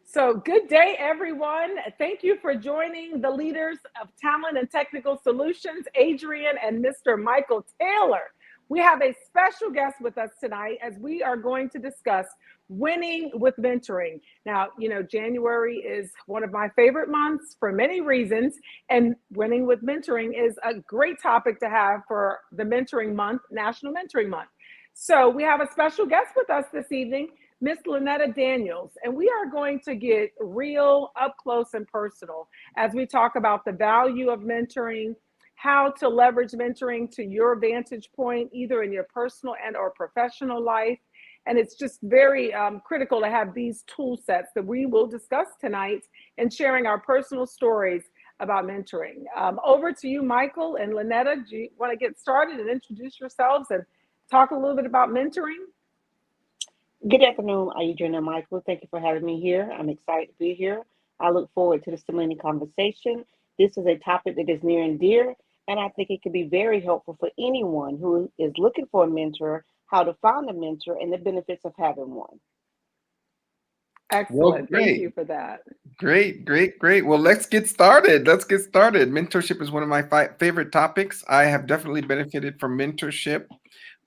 So, good day, everyone. Thank you for joining the leaders of Talent and Technical Solutions, Adrian and Mr. Michael Taylor. We have a special guest with us tonight as we are going to discuss winning with mentoring. Now, January is one of my favorite months for many reasons, and winning with mentoring is a great topic to have for the mentoring month, National Mentoring Month. So, we have a special guest with us this evening. Miss Lynetta Daniels, and we are going to get real up close and personal as we talk about the value of mentoring, how to leverage mentoring to your vantage point, either in your personal and or professional life. And it's just very critical to have these tool sets that we will discuss tonight and sharing our personal stories about mentoring. Over to you, Michael and Lynetta. Do you want to get started and introduce yourselves and talk a little bit about mentoring? Good afternoon, Adrian and Michael. Thank you for having me here. I'm excited to be here. I look forward to the stimulating conversation. This is a topic that is near and dear, and I think it can be very helpful for anyone who is looking for a mentor, how to find a mentor, and the benefits of having one. Well, Excellent. Thank great, you for that. great. Well, let's get started. Let's get started. Mentorship is one of my favorite topics. I have definitely benefited from mentorship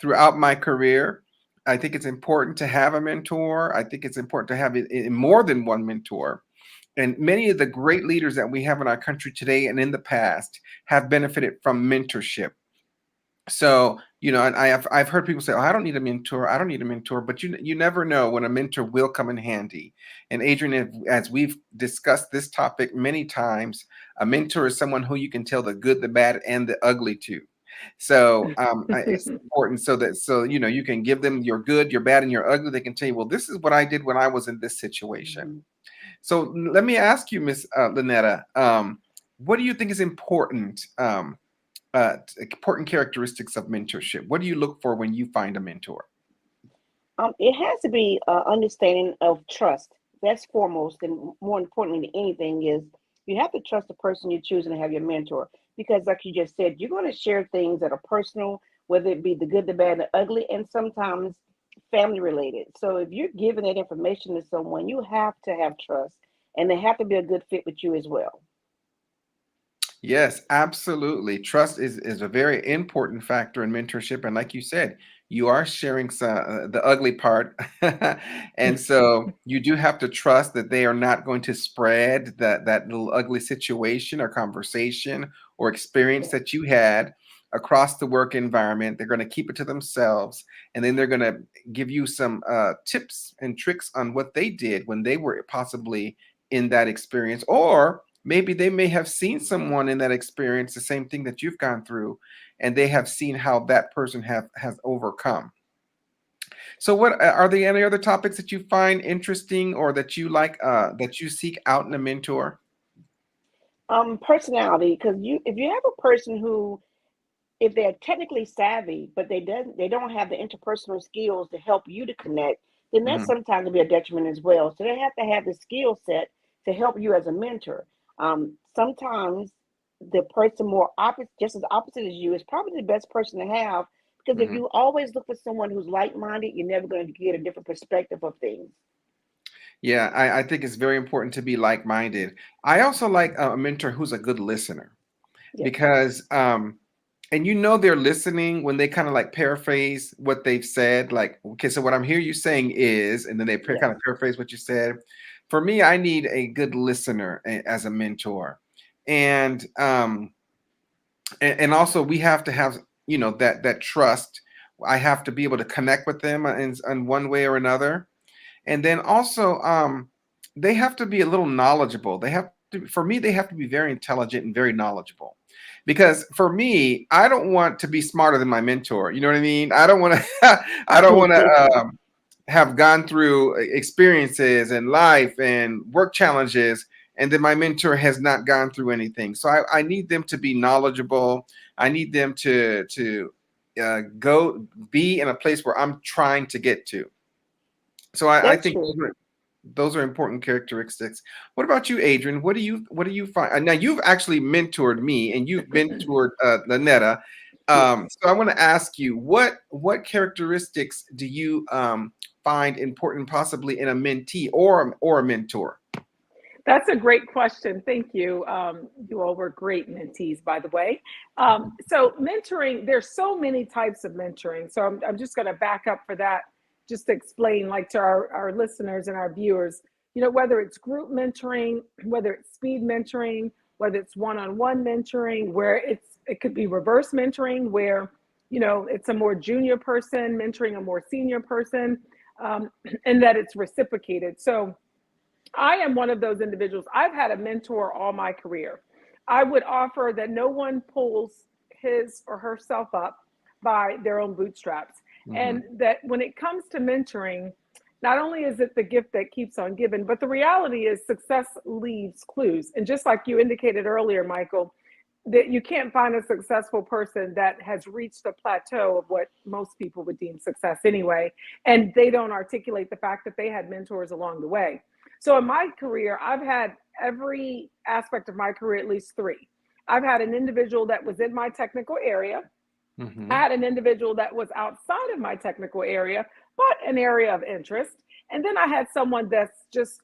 throughout my career. I think it's important to have a mentor. I think it's important to have more than one mentor. And many of the great leaders that we have in our country today and in the past have benefited from mentorship. So, and I've heard people say, "Oh, I don't need a mentor. I don't need a mentor." But you never know when a mentor will come in handy. And Adrian, as we've discussed this topic many times, a mentor is someone who you can tell the good, the bad, and the ugly to. So it's important so you can give them your good, your bad, and your ugly. They can tell you, well, this is what I did when I was in this situation. Mhm. So let me ask you, Miss Lynetta, what do you think is important? Important characteristics of mentorship. What do you look for when you find a mentor? It has to be understanding of trust. That's foremost, and more importantly than anything is you have to trust the person you're choosing to have your mentor. Because, like you just said, you're going to share things that are personal, whether it be the good, the bad, the ugly, and sometimes family related. So, if you're giving that information to someone, you have to have trust, and they have to be a good fit with you as well. Yes, absolutely. Trust is a very important factor in mentorship, and like you said, you are sharing the ugly part, and so you do have to trust that they are not going to spread that little ugly situation or conversation or experience that you had across the work environment. They're going to keep it to themselves, and then they're going to give you some tips and tricks on what they did when they were possibly in that experience, or maybe they may have seen someone in that experience, the same thing that you've gone through, and they have seen how that person has overcome. So, what are there any other topics that you find interesting or that you like that you seek out in a mentor? Personality, because if you have a person who, if they're technically savvy, but they don't have the interpersonal skills to help you to connect, then that's Mhm. sometimes to be a detriment as well. So they have to have the skill set to help you as a mentor. Sometimes the person more opposite, just as opposite as you, is probably the best person to have, because if Mhm. you always look for someone who's like-minded, you're never going to get a different perspective of things. Yeah, I think it's very important to be like-minded. I also like a mentor who's a good listener Yes. because and they're listening when they kind of like paraphrase what they've said, like, okay, so what I'm hearing you saying is, and then they Yes. kind of paraphrase what you said. For me, I need a good listener as a mentor, and and also we have to have that trust. I have to be able to connect with them in one way or another, and then also they have to be a little knowledgeable. For me, they have to be very intelligent and very knowledgeable, because for me, I don't want to be smarter than my mentor. You know what I mean? I don't want to I don't want to have gone through experiences and life and work challenges, and then my mentor has not gone through anything. So I need them to be knowledgeable. I need them to go be in a place where I'm trying to get to. So I That's think true. those are important characteristics. What about you, Adrian? What do you find? Now you've actually mentored me, and you've mentored Lanetta. Yes. So I want to ask you, what characteristics do you find important, possibly in a mentee or a mentor? That's a great question. Thank you. You all were great mentees, by the way. So, mentoring, there's so many types of mentoring. So, I'm just going to back up for that, just to explain, like to our listeners and our viewers, whether it's group mentoring, whether it's speed mentoring, whether it's one on one mentoring, where it could be reverse mentoring, where, it's a more junior person mentoring a more senior person, and that it's reciprocated. So, I am one of those individuals. I've had a mentor all my career. I would offer that no one pulls his or herself up by their own bootstraps. Hmm. And that when it comes to mentoring, not only is it the gift that keeps on giving, but the reality is success leaves clues. And just like you indicated earlier, Michael, that you can't find a successful person that has reached a plateau of what most people would deem success anyway, and they don't articulate the fact that they had mentors along the way. So in my career, I've had every aspect of my career, at least three. I've had an individual that was in my technical area. I Hmm. had an individual that was outside of my technical area, but an area of interest. And then I had someone that's just,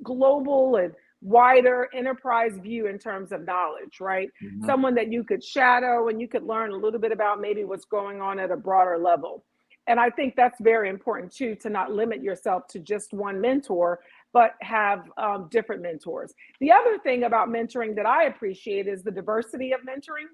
global and wider enterprise view in terms of knowledge, right? Hmm. Someone that you could shadow and you could learn a little bit about maybe what's going on at a broader level. And I think that's very important too, to not limit yourself to just one mentor, but have different mentors. The other thing about mentoring that I appreciate is the diversity of mentoring.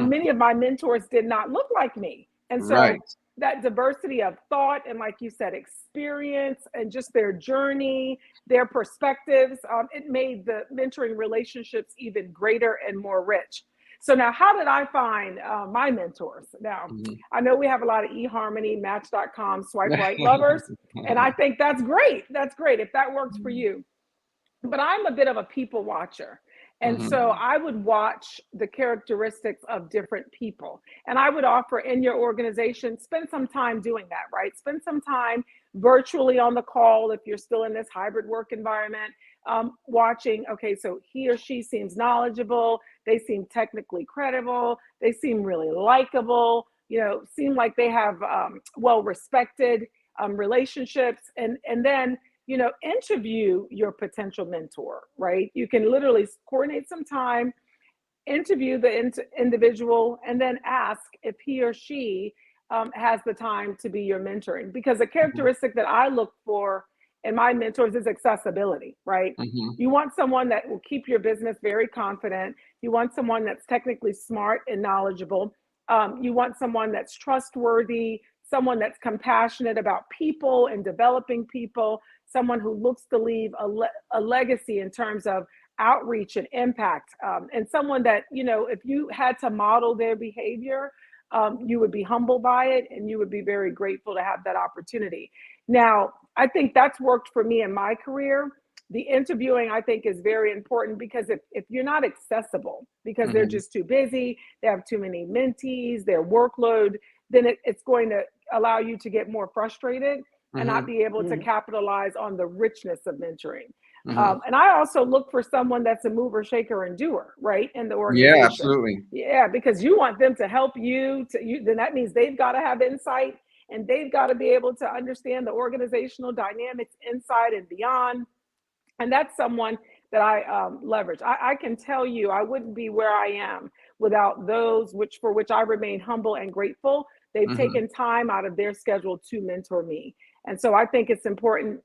Many of my mentors did not look like me. And so Right. that diversity of thought and, like you said, experience and just their journey, their perspectives, it made the mentoring relationships even greater and more rich. So now, how did I find my mentors? Now, Mhm. I know we have a lot of eHarmony, Match.com, swipe right lovers, and I think that's great. That's great if that works for you, but I'm a bit of a people watcher. And so Mhm. I would watch the characteristics of different people. And I would offer in your organization, spend some time doing that, right? Spend some time virtually on the call if you're still in this hybrid work environment, watching, okay, so he or she seems knowledgeable, they seem technically credible, they seem really likable, seem like they have well respected relationships. And then interview your potential mentor, right? You can literally coordinate some time, interview the individual, and then ask if he or she has the time to be your mentoring. Because a Mhm. characteristic that I look for in my mentors is accessibility, right? Mhm. You want someone that will keep your business very confident. You want someone that's technically smart and knowledgeable. You want someone that's trustworthy, someone that's compassionate about people and developing people, someone who looks to leave a legacy in terms of outreach and impact, and someone that, if you had to model their behavior, you would be humbled by it and you would be very grateful to have that opportunity. Now, I think that's worked for me in my career. The interviewing, I think, is very important, because if you're not accessible because they're Mhm. just too busy, they have too many mentees, their workload, then it's going to allow you to get more frustrated and not Mhm. be able to Mhm. capitalize on the richness of mentoring. Mhm. And I also look for someone that's a mover, shaker, and doer, right, in the Yeah, organization. absolutely. Yeah, because you want them to help you. Then that means they've got to have insight and they've got to be able to understand the organizational dynamics inside and beyond. And that's someone that I leverage. I can tell you, I wouldn't be where I am without those, which for which I remain humble and grateful. They've Mhm. taken time out of their schedule to mentor me. And so I think it's important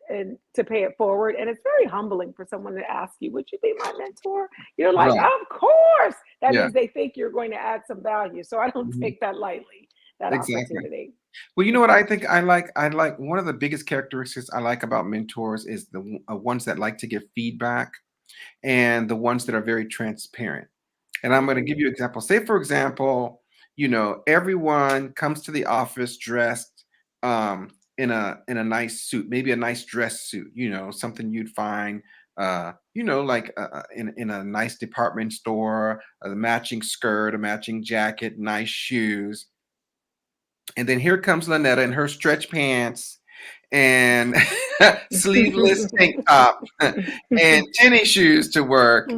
to pay it forward. And it's very humbling for someone to ask you, would you be my mentor? You're like, Right. of course. That Yeah. means they think you're going to add some value. So I don't Mhm. take that lightly, that Exactly. opportunity. Well, you know what Mhm. I think I like one of the biggest characteristics I like about mentors is the ones that like to give feedback and the ones that are very transparent. And I'm going to Mhm. give you an example. Say, for example, everyone comes to the office dressed in a nice suit, maybe a nice dress suit, something you'd find, like in a nice department store, a matching skirt, a matching jacket, nice shoes. And then here comes Lynetta in her stretch pants and sleeveless tank top and tennis shoes to work.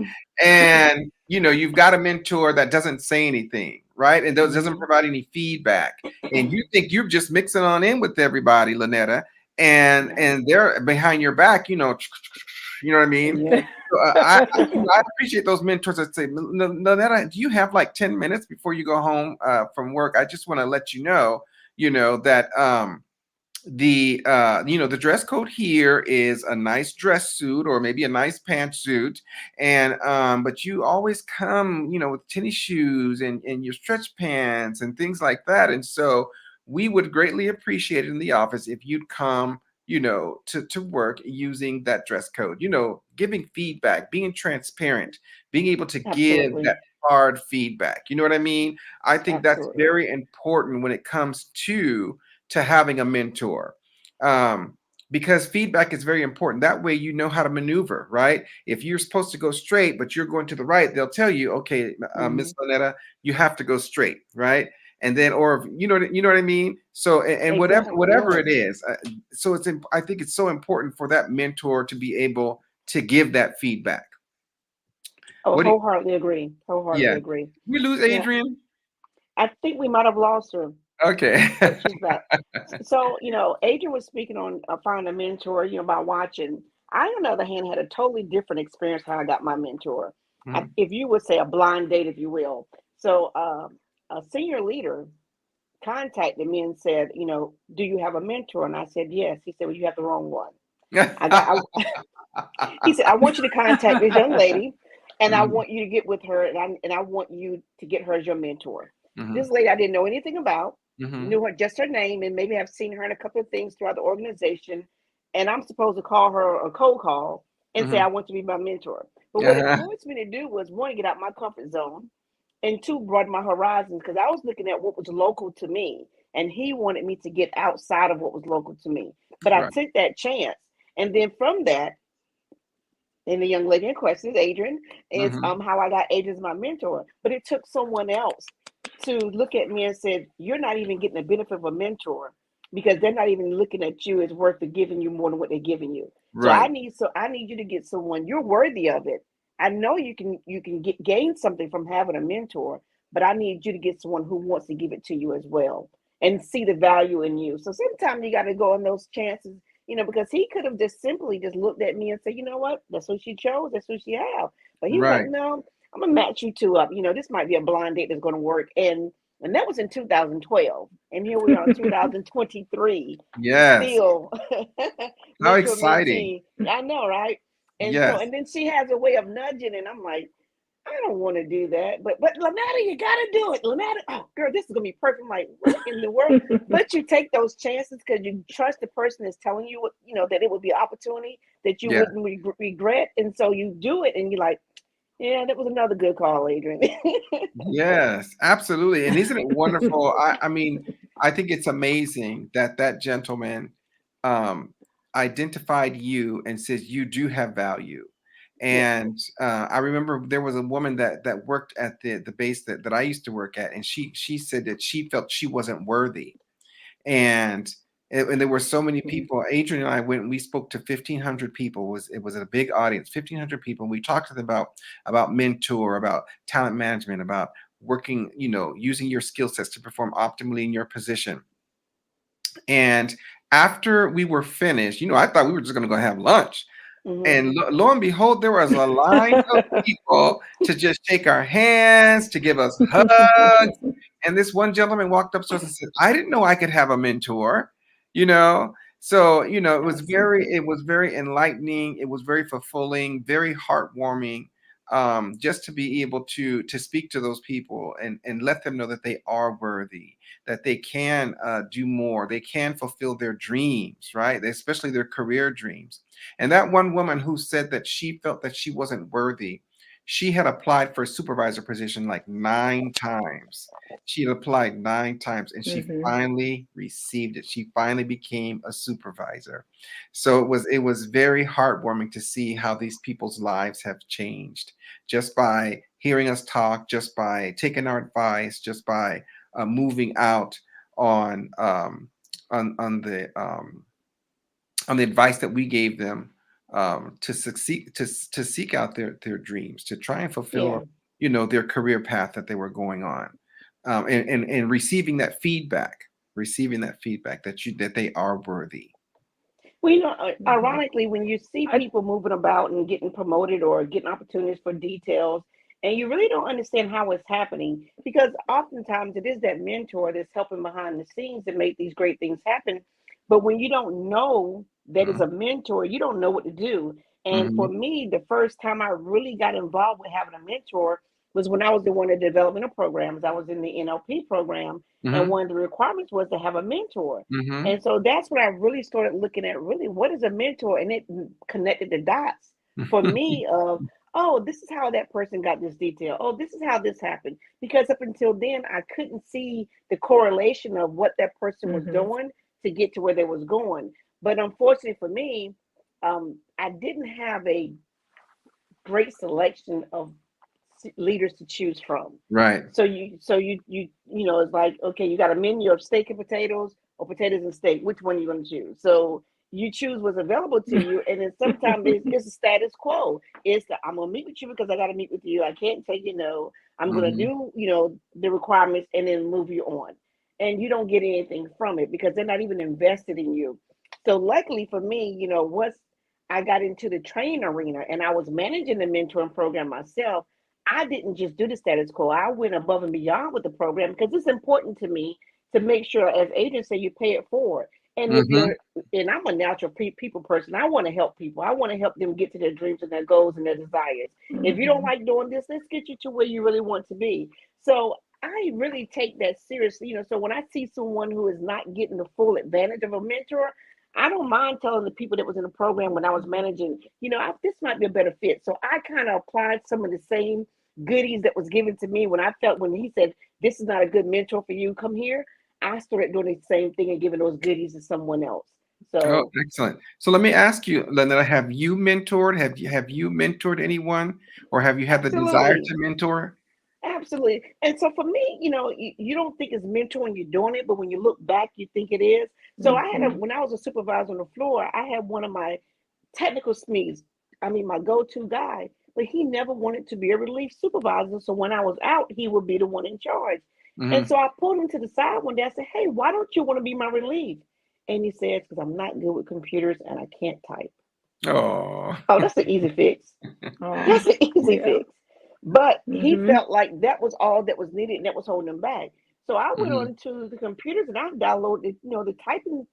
And you've got a mentor that doesn't say anything, right? And doesn't Mhm. provide any feedback. And you think you're just mixing on in with everybody, Lynetta, and Right. and they're behind your back, You know what I mean? Yeah. So, I appreciate those mentors that say, Lynetta, do you have like 10 minutes before you go home from work? I just want to let you know that the dress code here is a nice dress suit or maybe a nice pantsuit, and but you always come with tennis shoes and your stretch pants and things like that, and so we would greatly appreciate it in the office if you'd come to work using that dress code, giving feedback, being transparent, being able to give Absolutely. that hard feedback. You know what I mean? I think that's Absolutely. very important when it comes to having a mentor, um, because feedback is very important. That way, you know how to maneuver, right? If you're supposed to go straight, but you're going to the right, they'll tell you, okay, Hmm. Miss Lanetta, you have to go straight, right? And then, or you know what I mean. So, and Exactly. whatever Yes. it is, so I think it's so important for that mentor to be able to give that feedback. Oh, What do you? wholeheartedly agree. Wholeheartedly Yeah, agree. we lose Yeah. Adrian. I think we might have lost her. Okay. Oh, she's back. So, Adrian was speaking on finding a mentor, by watching. I, on the other hand, had a totally different experience how I got my mentor. Mhm. If you would say a blind date, if you will. So, a senior leader contacted me and said, do you have a mentor? And I said, yes. He said, well, you have the wrong one. I got, he said, I want you to contact this young lady and I Mhm, want you to get with her and I want you to get her as your mentor. This mhm, lady I didn't know anything about, mhm, knew her just her name and maybe have seen her in a couple of things throughout the organization. And I'm supposed to call her a cold call and say, mhm. I want to be my mentor. But what it Uh-huh. forced me to do was one, get out my comfort zone and two, broaden my horizons because I was looking at what was local to me. And he wanted me to get outside of what was local to me. But I Right. took that chance. And then from that, and the young lady in question is Adrian, is Mhm. how I got Adrian as my mentor. But it took someone else to look at me and said, you're not even getting the benefit of a mentor because they're not even looking at you as worth of giving you more than what they're giving you. Right. So I need you to get someone you're worthy of it. I know you can gain something from having a mentor, but I need you to get someone who wants to give it to you as well and see the value in you. So sometimes you got to go on those chances, because he could have just simply just looked at me and said, you know what, that's who she chose, that's who she have. But he was like, Right. no, I'm gonna match you two up. This might be a blind date that's gonna work. And that was in 2012. And here we are in 2023, Yes. still How mentor exciting. mentee. I know, right? And so, Yes. and then she has a way of nudging, and I'm like, I don't want to do that. But Lanetta, you gotta do it. Lanetta, oh girl, this is gonna be perfect. I'm like, what in the world? But you take those chances because you trust the person that's telling you what, that it would be an opportunity that you Yeah. wouldn't regret. And so you do it and you're like, yeah, that was another good call, Adrian. Yes, absolutely. And isn't it wonderful? I mean, I think it's amazing that that gentleman um, identified you and says you do have value. Yes. And I remember there was a woman that worked at the base that I used to work at, and she said that she felt she wasn't worthy. And there were so many Mhm. people. Adrian and I went and we spoke to 1,500 people. It was a big audience, 1,500 people. And we talked to them about mentor, about talent management, about working, using your skill sets to perform optimally in your position. And after we were finished, I thought we were just going to go have lunch. Mhm. And lo and behold, there was a line of people to just shake our hands, to give us hugs. And this one gentleman walked up to us and said, I didn't know I could have a mentor, you know. So, Absolutely. it was very enlightening, it was very fulfilling, very heartwarming, just to be able to speak to those people and let them know that they are worthy, that they can do more, they can fulfill their dreams, right? Especially their career dreams. And that one woman who said that she felt that she wasn't worthy, she had applied for a supervisor position like 9 times. She had applied 9 times and she Hmm. finally received it. She finally became a supervisor. So it was very heartwarming to see how these people's lives have changed just by hearing us talk, just by taking our advice, just by moving out on um, on the advice that we gave them, to succeed, to seek out their dreams, to try and fulfill, Yeah. their career path that they were going on, and receiving that feedback, that they are worthy. Well, Mhm. ironically, when you see I, people moving about and getting promoted or getting opportunities for details, and you really don't understand how it's happening, because oftentimes it is that mentor that's helping behind the scenes to make these great things happen. But when you don't know that is a Mhm. mentor, you don't know what to do. And for Mhm. me, the first time I really got involved with having a mentor was when I was in one of the developmental programs. I was in the NLP program, and Mhm. one of the requirements was to have a mentor. Mhm. And so that's when I really started looking at really what is a mentor, and it connected the dots for me of, oh, this is how that person got this detail. Oh, this is how this happened. Because up until then, I couldn't see the correlation of what that person was mhm. doing to get to where they was going. But unfortunately for me, I didn't have a great selection of leaders to choose from. Right. So it's like, okay, you got a menu of steak and potatoes or potatoes and steak. Which one are you going to choose? So you choose what's available to you, and then sometimes it's a status quo. It's the, I'm gonna meet with you because I got to meet with you. I can't take you no. I'm gonna Mhm. do the requirements and then move you on, and you don't get anything from it because they're not even invested in you. So luckily for me, once I got into the training arena and I was managing the mentoring program myself, I didn't just do the status quo. I went above and beyond with the program because it's important to me to make sure, as agents say, you pay it forward. And if Mhm. you're, and I'm a natural people person, I want to help people. I want to help them get to their dreams and their goals and their desires. If you don't Mhm. like doing this, let's get you to where you really want to be. So I really take that seriously. So when I see someone who is not getting the full advantage of a mentor, I don't mind telling the people that was in the program when I was managing, this might be a better fit. So I kind of applied some of the same goodies that was given to me when he said, this is not a good mentor for you, come here. I started doing the same thing and giving those goodies to someone else. Oh, So excellent. So let me ask you, Lynetta, have you mentored anyone, or have you had the desire absolutely. to mentor? Absolutely. And so for me, you don't think it's mentoring you're doing it, but when you look back, you think it is. So Mhm. when I was a supervisor on the floor, I had one of my technical SMEs, I mean, my go to guy, but he never wanted to be a relief supervisor. So when I was out, he would be the one in charge. And Mhm. so I pulled him to the side one day. I said, hey, why don't you want to be my relief? And he says, because I'm not good with computers and I can't type. Oh. Oh, that's an easy fix. Oh, That's an easy yeah. fix. But he Mhm. felt like that was all that was needed and that was holding him back. So I went Mhm. on to the computers and I downloaded, the typing,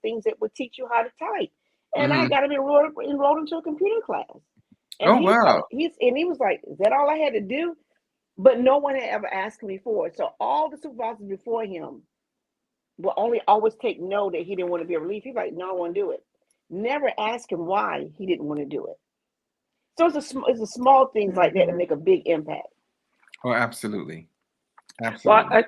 things that would teach you how to type. And I Mhm. got him enrolled into a computer class. And Oh, wow. he was like, is that all I had to do? But no one had ever asked me for it. So all the supervisors before him will only always take no that he didn't want to be a relief. He's like, no, I want to do it. Never ask him why he didn't want to do it. So it's the small things like that that Mhm. make a big impact. Oh, absolutely. Well, Absolutely.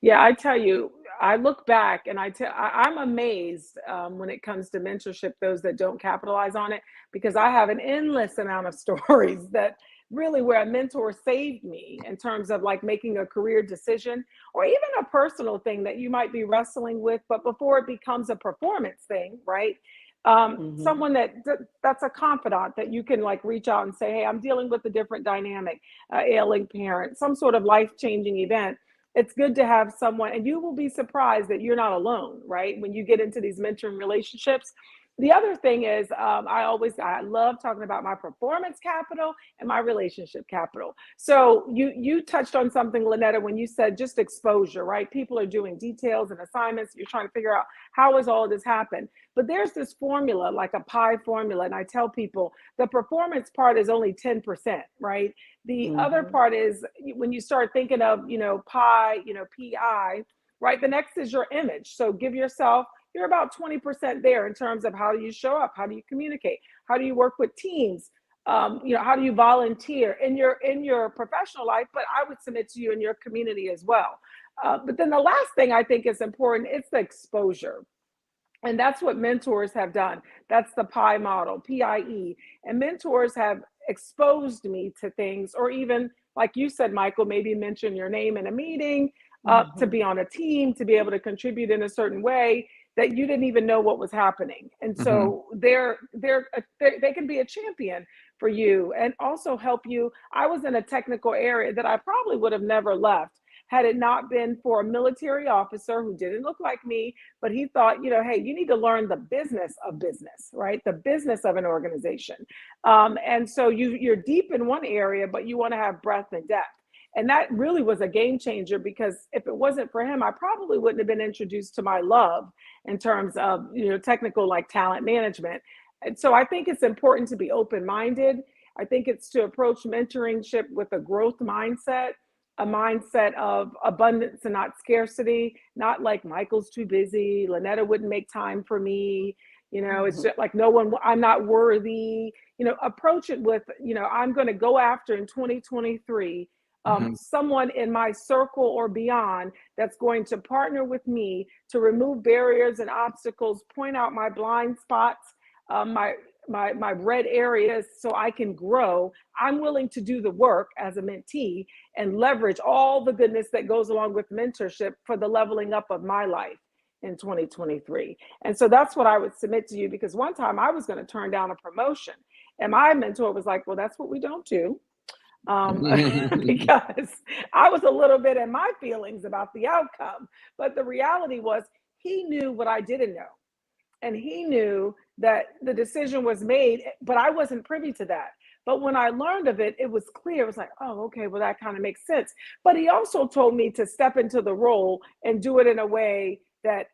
yeah, I tell you, I look back and I'm amazed when it comes to mentorship, those that don't capitalize on it, because I have an endless amount of stories that really where a mentor saved me in terms of like making a career decision or even a personal thing that you might be wrestling with, but before it becomes a performance thing, right? Hmm. Someone that's a confidant that you can like reach out and say, hey, I'm dealing with a different dynamic, ailing parent, some sort of life changing event. It's good to have someone, and you will be surprised that you're not alone, right? When you get into these mentoring relationships. The other thing is, I love talking about my performance capital and my relationship capital. So you touched on something, Lynetta, when you said just exposure, right? People are doing details and assignments. You're trying to figure out how has all this happened. But there's this formula, like a pie formula, and I tell people the performance part is only 10%, right? The other Hmm. part is when you start thinking of, pi, pi, right? The next is your image. So give yourself, you're about 20% there in terms of how do you show up, how do you communicate, how do you work with teams, how do you volunteer in your professional life, but I would submit to you in your community as well. But then the last thing I think is important, it's the exposure. And that's what mentors have done. That's the PIE model, PIE. And mentors have exposed me to things, or even, like you said, Michael, maybe mention your name in a meeting, to Hmm. be on a team, to be able to contribute in a certain way that you didn't even know what was happening. And Mhm. so they can be a champion for you and also help you. I was in a technical area that I probably would have never left had it not been for a military officer who didn't look like me, but he thought, hey, you need to learn the business of business, right? The business of an organization. And so you're deep in one area, but you want to have breadth and depth. And that really was a game changer, because if it wasn't for him, I probably wouldn't have been introduced to my love in terms of, technical, like, talent management. And so I think it's important to be open-minded. I think it's to approach mentorship with a growth mindset, a mindset of abundance and not scarcity, not like Michael's too busy, Lynetta wouldn't make time for me. It's Mhm. just like no one, I'm not worthy. Approach it with, I'm going to go after in 2023 Mhm. someone in my circle or beyond that's going to partner with me to remove barriers and obstacles, point out my blind spots, my red areas, so I can grow. I'm willing to do the work as a mentee and leverage all the goodness that goes along with mentorship for the leveling up of my life in 2023. And so that's what I would submit to you, because one time I was going to turn down a promotion, and my mentor was like, well, that's what we don't do. um, because I was a little bit in my feelings about the outcome. But the reality was, he knew what I didn't know. And he knew that the decision was made, but I wasn't privy to that. But when I learned of it, it was clear. It was like, oh, okay, well, that kind of makes sense. But he also told me to step into the role and do it in a way that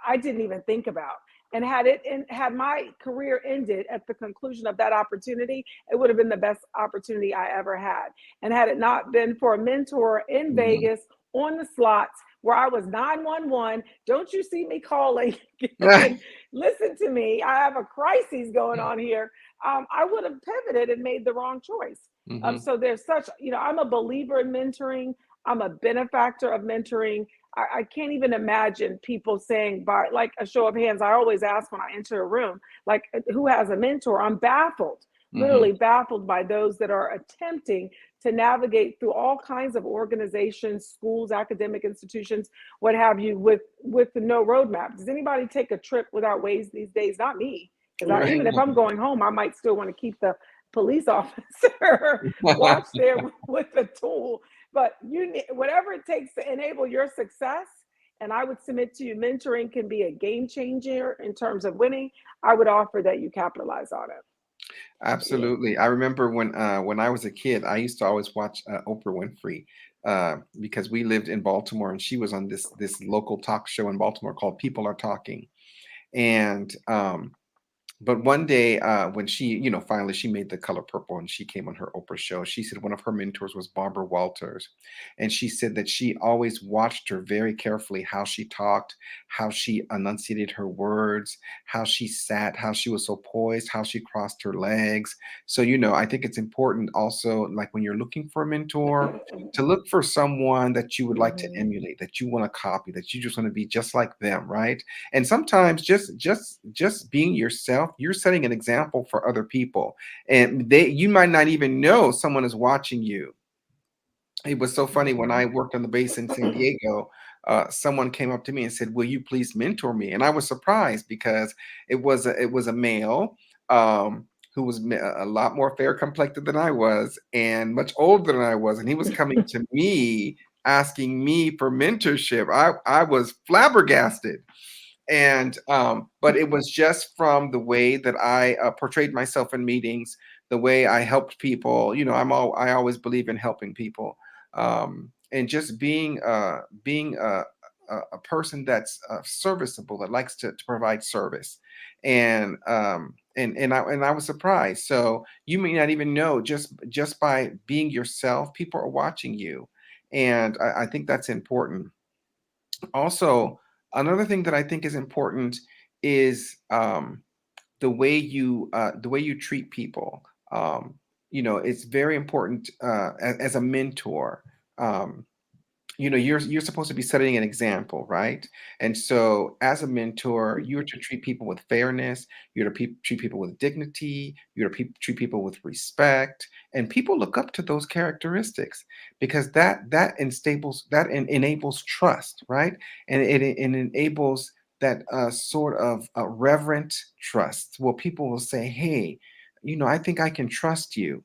I didn't even think about. And had my career ended at the conclusion of that opportunity, it would have been the best opportunity I ever had. And had it not been for a mentor in Mhm. Vegas on the slots where I was 911, don't you see me calling? Listen to me, I have a crisis going on here. I would have pivoted and made the wrong choice. Mhm. So there's such, I'm a believer in mentoring. I'm a benefactor of mentoring. I can't even imagine people saying, by like a show of hands, I always ask when I enter a room, like, who has a mentor? I'm baffled, Mhm. literally baffled by those that are attempting to navigate through all kinds of organizations, schools, academic institutions, what have you, with no roadmap. Does anybody take a trip without Waze these days? Not me, because Right. even if I'm going home, I might still want to keep the police officer watch there with the tool. But you need whatever it takes to enable your success. And I would submit to you, mentoring can be a game changer in terms of winning. I would offer that you capitalize on it. Yeah. Absolutely. I remember when I was a kid, I used to always watch Oprah Winfrey because we lived in Baltimore, and she was on this local talk show in Baltimore called People Are Talking. And but one day, when she, finally she made The Color Purple and she came on her Oprah show, she said one of her mentors was Barbara Walters. And she said that she always watched her very carefully, how she talked, how she enunciated her words, how she sat, how she was so poised, how she crossed her legs. So, I think it's important also, like when you're looking for a mentor, to look for someone that you would like to Mhm. emulate, that you want to copy, that you just want to be just like them, right? And sometimes just being yourself, you're setting an example for other people, and you might not even know someone is watching you. It was so funny when I Mhm. worked on the base in San Diego. Someone came up to me and said, "Will you please mentor me?" And I was surprised because it was a male, who was a lot more fair complected than I was and much older than I was, and he was coming to me asking me for mentorship. I was flabbergasted. And but it was just from the way that I portrayed myself in meetings, the way I helped people. I always believe in helping people, and just being a person that's serviceable, that likes to provide service. And I was surprised. So you may not even know, just by being yourself, people are watching you, and I think that's important. Also, another thing that I think is important is the way you treat people. It's very important as a mentor. Um, you're supposed to be setting an example, right? And so as a mentor, you're to treat people with fairness, you're to treat people with dignity, you're to treat people with respect, and people look up to those characteristics, because that enables trust, right? And it enables that sort of reverent trust, where people will say, hey, I think I can trust you.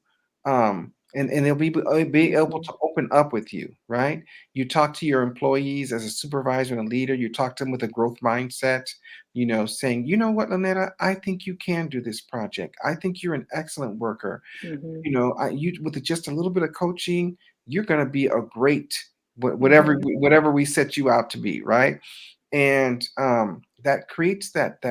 and they'll be able Mhm. to open up with you, right? You talk to your employees as a supervisor and a leader. You talk to them with a growth mindset, saying, you know what, Lynetta, I think you can do this project. I think you're an excellent worker. Mhm. You with just a little bit of coaching, you're going to be a great whatever Mhm. whatever we set you out to be, right? And that creates that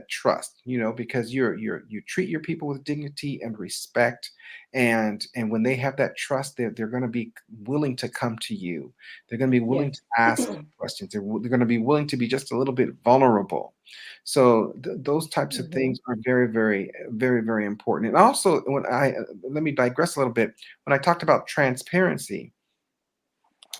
trust, because you treat your people with dignity and respect, and when they have that trust, they're going to be willing to come to you. They're going to be willing Yes. to ask questions. They're going to be willing to be just a little bit vulnerable. So those types of Mhm. things are very, very, very, very important. And also, when I let me digress a little bit. When I talked about transparency,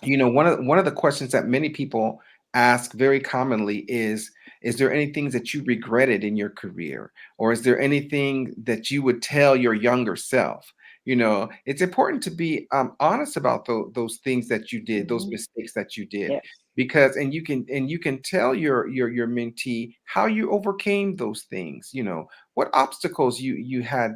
one of the questions that many people ask very commonly is there any things that you regretted in your career, or is there anything that you would tell your younger self? It's important to be honest about those things that you did, those Mhm. mistakes that you did, Yes. because and you can tell your mentee how you overcame those things, what obstacles you had,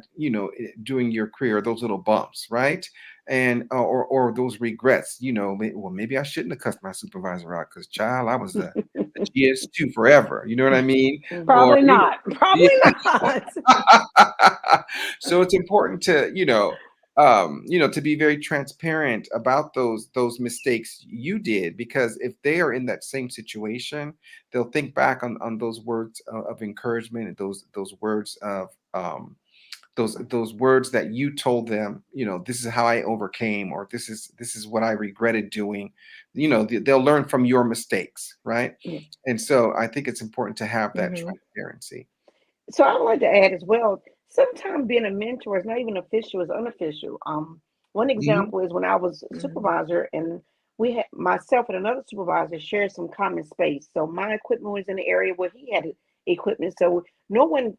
during your career, those little bumps, right? And or those regrets, well, maybe I shouldn't have cussed my supervisor out, because child, I was a GS2 forever, you know what I mean? Or Probably not. yeah. Probably not. So it's important to, to be very transparent about those mistakes you did, because if they are in that same situation, they'll think back on those words of encouragement, and those words of those words that you told them, this is how I overcame, or this is what I regretted doing. They'll learn from your mistakes, right? Yeah. And so I think it's important to have that Mhm. transparency. So I would like to add as well, sometimes being a mentor is not even official, it's unofficial. One Hmm. example is when I was a Mhm. supervisor and we had myself and another supervisor shared some common space. So my equipment was in the area where he had equipment. So no one,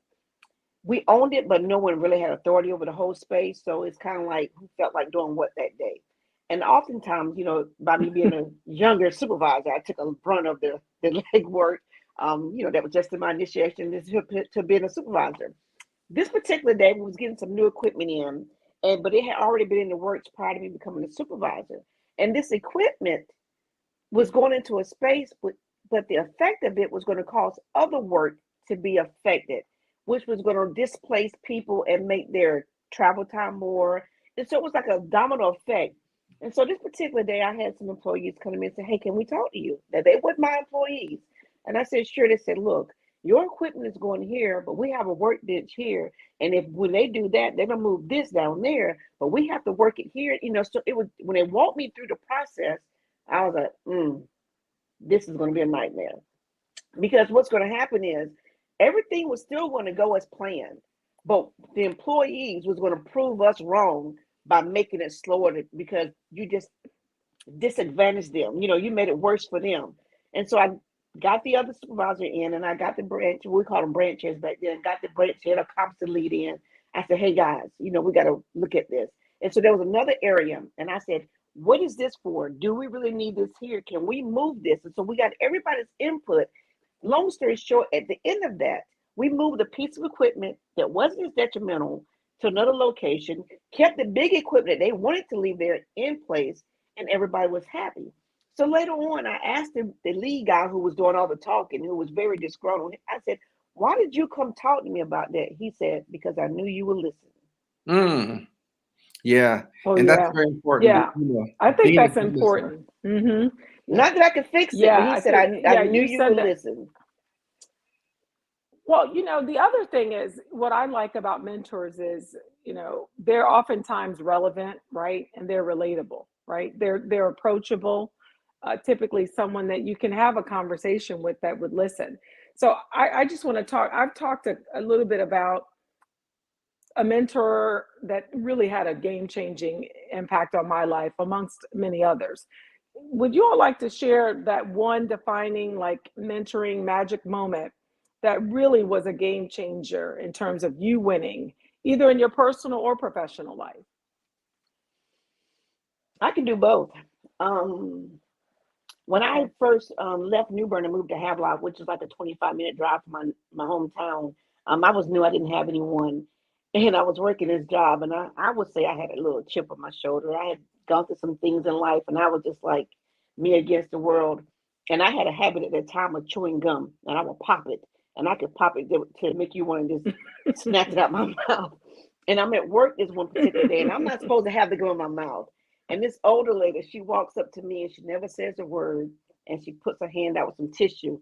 we owned it, but no one really had authority over the whole space. So it's kind of like who felt like doing what that day. And oftentimes, by me being a younger supervisor, I took a brunt of the legwork. That was just in my initiation to being a supervisor. This particular day, we was getting some new equipment in, but it had already been in the works prior to me becoming a supervisor. And this equipment was going into a space, but the effect of it was going to cause other work to be affected, which was going to displace people and make their travel time more. And so it was like a domino effect. And so this particular day, I had some employees come to me and say, "Hey, can we talk to you?" Now they weren't my employees, and I said, "Sure." They said, "Look, your equipment is going here, but we have a workbench here, and if when they do that, they're gonna move this down there, but we have to work it here." So it was when they walked me through the process, I was like, this is going to be a nightmare. Because what's going to happen is everything was still going to go as planned, but the employees was going to prove us wrong by making it slower because you just disadvantaged them. You made it worse for them. And so I got the other supervisor in and I got the branch, we called them branch heads back then, got the branch head or composite lead in. I said, "Hey guys, we got to look at this." And so there was another area and I said, "What is this for? Do we really need this here? Can we move this?" And so we got everybody's input. Long story short, at the end of that, we moved a piece of equipment that wasn't as detrimental to another location, kept the big equipment that they wanted to leave there in place, and everybody was happy. So later on, I asked the lead guy who was doing all the talking, who was very disgruntled. I said, "Why did you come talk to me about that?" He said, "Because I knew you would listen." Mm, yeah, Oh and that's yeah. very important. Yeah. I think Being a that's good listener. important. Mhm. Not that I could fix it, but Yeah, he I said, think "I yeah, knew you you said would that. listen." Well, the other thing is what I like about mentors is, they're oftentimes relevant, right? And they're relatable, right? They're approachable. Typically someone that you can have a conversation with that would listen. So I just want to talk. I've talked a little bit about a mentor that really had a game changing impact on my life, amongst many others. Would you all like to share that one defining, like, mentoring magic moment that really was a game changer in terms of you winning, either in your personal or professional life? I can do both. Um, when I Okay. first left New Bern and moved to Havelock, which is like a 25-minute drive from my hometown, I was new. I didn't have anyone. and I was working this job, and I would say I had a little chip on my shoulder. I had gone through some things in life, and I was just like me against the world. And I had a habit at that time of chewing gum, and I would pop it, and I could pop it to make you want to just snatch it out my mouth. And I'm at work this one particular day, and I'm not supposed to have the gum in my mouth. And this older lady, she walks up to me, and she never says a word, and she puts her hand out with some tissue,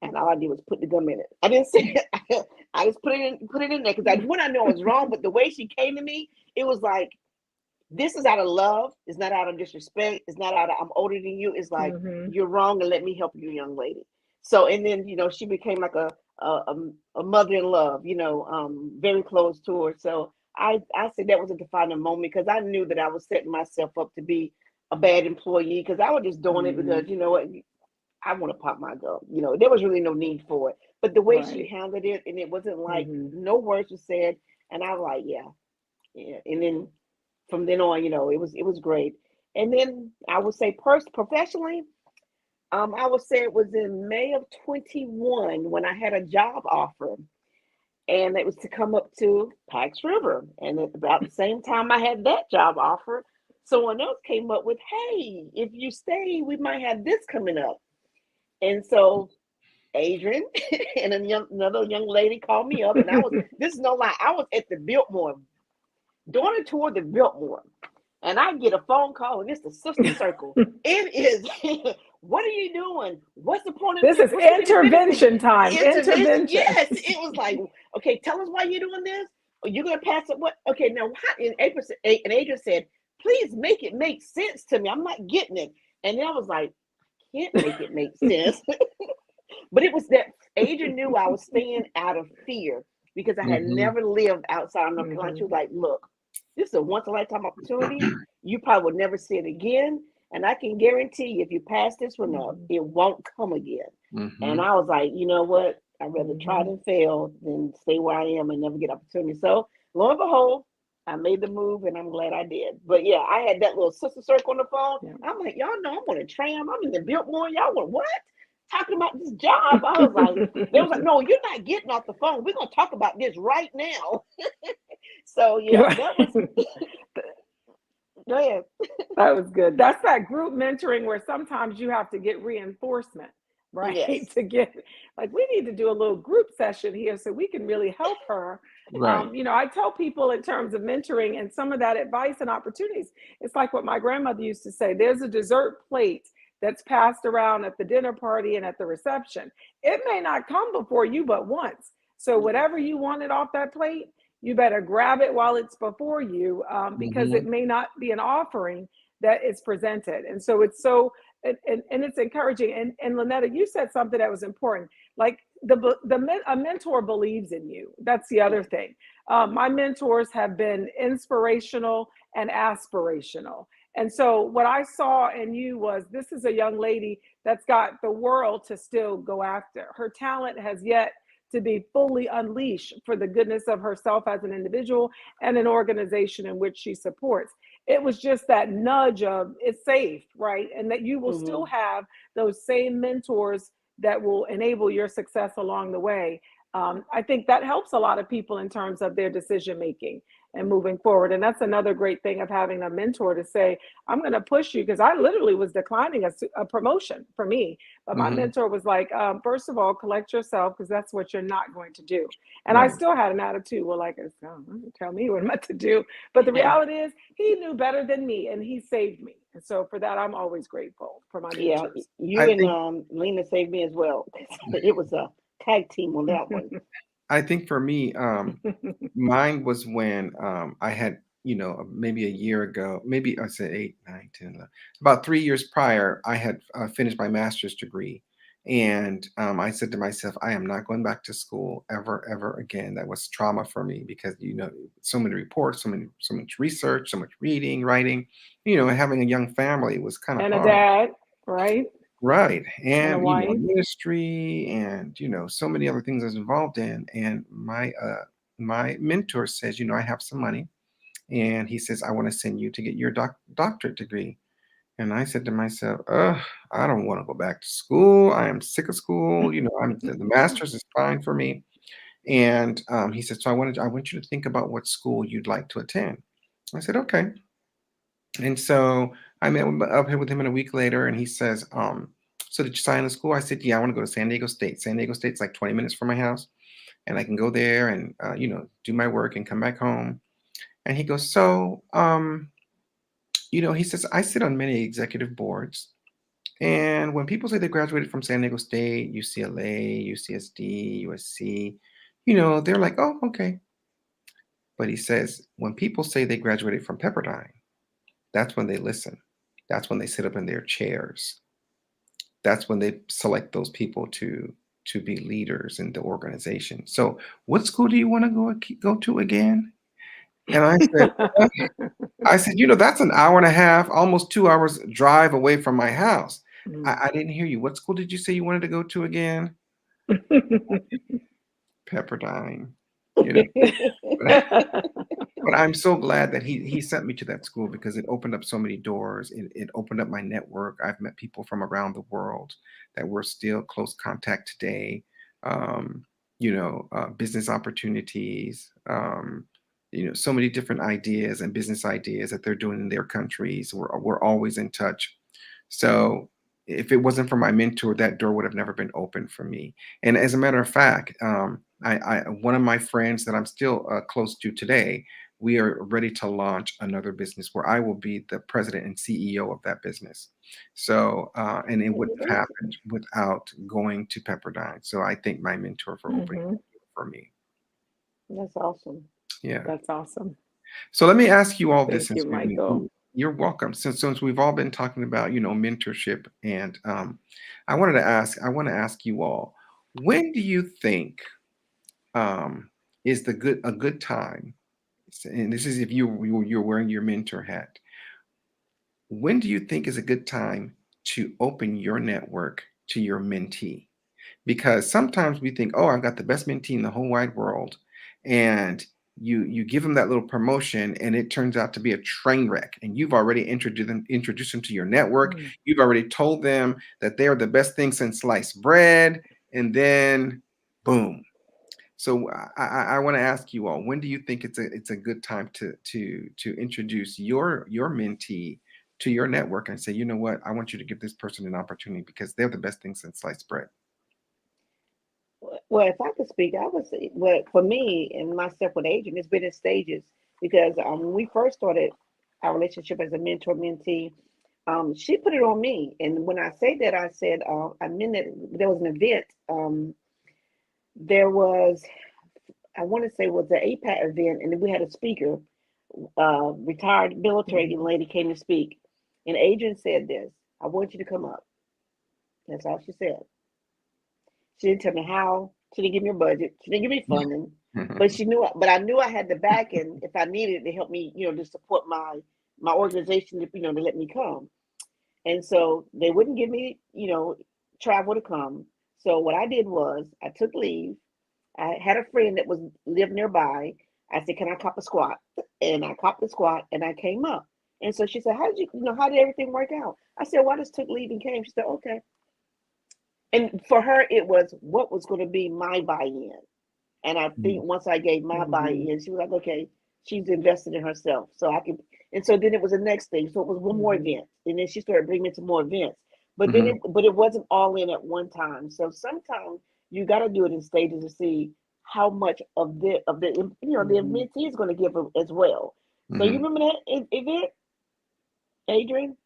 and all I did was put the gum in it. I didn't say it. I just put it in there because I know I was wrong, but the way she came to me, it was like, this is out of love. It's not out of disrespect. It's not out of I'm older than you. It's like, Mm-hmm. you're wrong and let me help you, young lady. So and then she became like a mother in love. Very close to her. So I said that was a defining moment because I knew that I was setting myself up to be a bad employee because I was just doing it Mm-hmm. because you know what, I want to pop my gum. There was really no need for it. But the way she Right. handled it, and it wasn't like Mm-hmm. no words were said, and I was like, yeah, yeah. And then from then on, it was great. And then I would say, professionally, I would say it was in May of 21 when I had a job offer, and it was to come up to Pax River. And at about the same time I had that job offer, someone else came up with, hey, if you stay, we might have this coming up. And so Adrian and another young lady called me up, and this is no lie, I was at the Biltmore, doing a tour of the Biltmore, and I get a phone call, and it's the sister circle. It is, what are you doing? What's the point of This this? is What's the benefit? intervention time. Intervention, Intervention. yes. It was like, okay, tell us why you're doing this. Or you're gonna pass it. What? Okay, now in April, and Adrian said, please make it make sense to me. I'm not getting it. And then I was like, can't make it make sense. But it was that Adrian knew I was staying out of fear because I had Hmm. never lived outside of North Carolina. Mm-hmm. She was like, look, this is a once in a lifetime opportunity. You probably will never see it again. And I can guarantee you, if you pass this one up, Mm-hmm. it won't come again. And Hmm. I was like, you know what? I'd rather try Mm-hmm. than fail than stay where I am and never get opportunity. So lo and behold, I made the move and I'm glad I did. But yeah, I had that little sister circle on the phone. Yeah. I'm like, y'all know I'm on a tram. I'm in the Biltmore. Y'all want what? Talking about this job. I was like, they was like, no, you're not getting off the phone. We're gonna talk about this right now. So yeah, that was go ahead. That was good. That's that group mentoring where sometimes you have to get reinforcement, right? Yes. To get like, we need to do a little group session here so we can really help her. Right. I tell people in terms of mentoring and some of that advice and opportunities, it's like what my grandmother used to say, there's a dessert plate that's passed around at the dinner party and at the reception. It may not come before you but once. So Yeah. whatever you wanted off that plate, you better grab it while it's before you, because it Hmm. may not be an offering that is presented. And so it's so, and it's encouraging. And Lynetta, you said something that was important. Like a mentor believes in you. That's the other Yeah. thing. My mentors have been inspirational and aspirational. And so what I saw in you was, this is a young lady that's got the world to still go after. Her talent has yet to be fully unleashed for the goodness of herself as an individual and an organization in which she supports. It was just that nudge of, it's safe, right? And that you will still Hmm. have those same mentors that will enable your success along the way. I think that helps a lot of people in terms of their decision making and moving forward. And that's another great thing of having a mentor to say, I'm going to push you, because I literally was declining a promotion for me. But my Hmm. mentor was like, first of all, collect yourself, because that's what you're not going to do. And I Right. still had an attitude, well, like, oh, tell me what I'm to do. But the reality is, he knew better than me, and he saved me. And so for that, I'm always grateful for my Yeah. mentors. You I and think Lena saved me as well. It was a tag team on that one. I think for me, mine was when I had, maybe a year ago, maybe I said 8, 9, 10, 11, about 3 years prior, I had finished my master's degree. And I said to myself, I am not going back to school ever, ever again. That was trauma for me because, so many reports, so much research, so much reading, writing, and having a young family was kind of And a hard. dad, right? Right. And a And, wife. ministry and, so many other things I was involved in. And my mentor says, I have some money. And he says, I want to send you to get your doctorate degree. And I said to myself, I don't want to go back to school. I am sick of school. The master's is fine for me. And he said, so I want you to think about what school you'd like to attend. I said, okay. And so I met up here with him in a week later, and he says, so did you sign the school? I said, yeah, I want to go to San Diego State. San Diego State's like 20 minutes from my house, and I can go there and do my work and come back home. And he goes, so he says, I sit on many executive boards, and when people say they graduated from San Diego State, UCLA, UCSD, USC, they're like, oh, okay. But he says, when people say they graduated from Pepperdine, that's when they listen. That's when they sit up in their chairs. That's when they select those people to be leaders in the organization. So, what school do you want to go to again? And I said, that's an hour and a half, almost 2 hours drive away from my house. I didn't hear you. What school did you say you wanted to go to again? Pepperdine. But I'm so glad that he sent me to that school because it opened up so many doors. It opened up my network. I've met people from around the world that we're still close contact today. Business opportunities, so many different ideas and business ideas that they're doing in their countries. We're always in touch. So if it wasn't for my mentor, that door would have never been open for me. And as a matter of fact, one of my friends that I'm still close to today, we are ready to launch another business where I will be the president and CEO of that business. So, and it wouldn't have happened without going to Pepperdine. So I thank my mentor for opening the door for me. That's awesome. Yeah. That's awesome. So let me ask you all this. Thank you, Michael. You're welcome. Since we've all been talking about, mentorship, and I want to ask you all, when do you think is a good time? And this is if you're wearing your mentor hat. When do you think is a good time to open your network to your mentee? Because sometimes we think, oh, I've got the best mentee in the whole wide world, and you give them that little promotion, and it turns out to be a train wreck, and you've already introduced them to your network. You've already told them that they are the best thing since sliced bread, and then boom. So I want to ask you all, when do you think it's a good time to introduce your mentee to your network and say, you know what, I want you to give this person an opportunity because they're the best thing since sliced bread? Well, if I could speak, I would say, well, for me and myself with Adrian, it's been in stages because when we first started our relationship as a mentor mentee, she put it on me. And when I say that, I said, I meant that there was an event. There was, I want to say, it was the APAT event, and we had a speaker, retired military lady came to speak. And Adrian said this, I want you to come up. That's all she said. She didn't tell me how. She didn't give me a budget. She didn't give me funding. But she knew. But I knew I had the back end if I needed it to help me, to support my organization, to let me come. And so they wouldn't give me, travel to come. So what I did was I took leave. I had a friend that lived nearby. I said, "Can I cop a squat?" And I copped the squat, and I came up. And so she said, "How did how did everything work out?" I said, "Well, I just took leave and came." She said, "Okay." And for her, it was what was going to be my buy-in. And I think once I gave my buy-in, she was like, okay, she's invested in herself. So I can, and so then it was the next thing. So it was one more event. And then she started bringing me to more events. But then it wasn't all in at one time. So sometimes you got to do it in stages to see how much of the the mentee is going to give as well. So you remember that event, Adrian?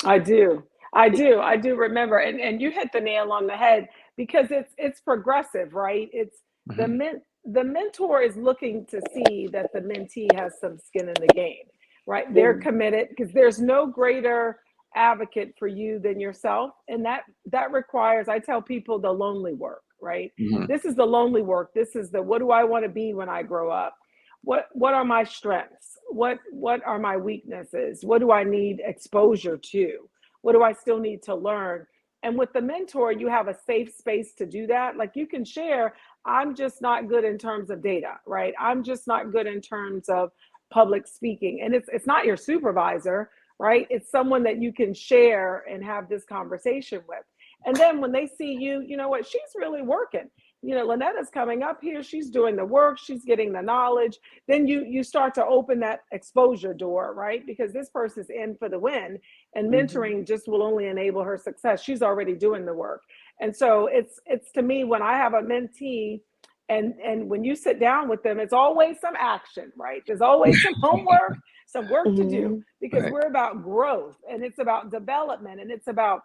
I do. I do remember. And you hit the nail on the head because it's progressive, right? It's the mentor is looking to see that the mentee has some skin in the game, right? They're committed because there's no greater advocate for you than yourself. And that requires, I tell people, the lonely work, right? This is the lonely work. This is the, what do I want to be when I grow up? What are my strengths? What are my weaknesses? What do I need exposure to? What do I still need to learn? And with the mentor, you have a safe space to do that. Like you can share, I'm just not good in terms of data, right? I'm just not good in terms of public speaking. And it's not your supervisor, right? It's someone that you can share and have this conversation with. And then when they see you, you know what, she's really working. Lynetta's coming up here, she's doing the work, she's getting the knowledge. Then you start to open that exposure door, right? Because this person's in for the win, and mentoring just will only enable her success. She's already doing the work. And so it's to me, when I have a mentee, and when you sit down with them, it's always some action, right? There's always some homework, some work to do, because Right. we're about growth, and it's about development, and it's about,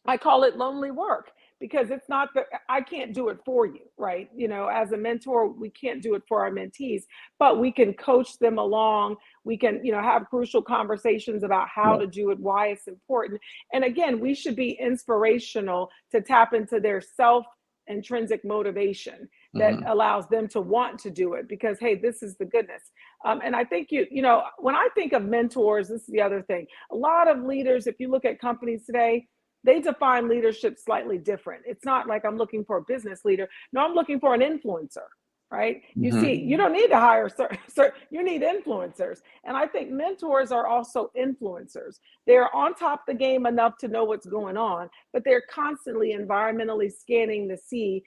I call it lonely work, because it's not that I can't do it for you, right? As a mentor, we can't do it for our mentees, but we can coach them along. We can, have crucial conversations about how Yeah. to do it, why it's important. And again, we should be inspirational to tap into their self intrinsic motivation that Hmm. allows them to want to do it, because hey, this is the goodness. And I think when I think of mentors, this is the other thing. A lot of leaders, if you look at companies today, they define leadership slightly different. It's not like I'm looking for a business leader. No, I'm looking for an influencer, right? You Hmm. see, you don't need to hire, you need influencers. And I think mentors are also influencers. They're on top of the game enough to know what's going on, but they're constantly environmentally scanning to see,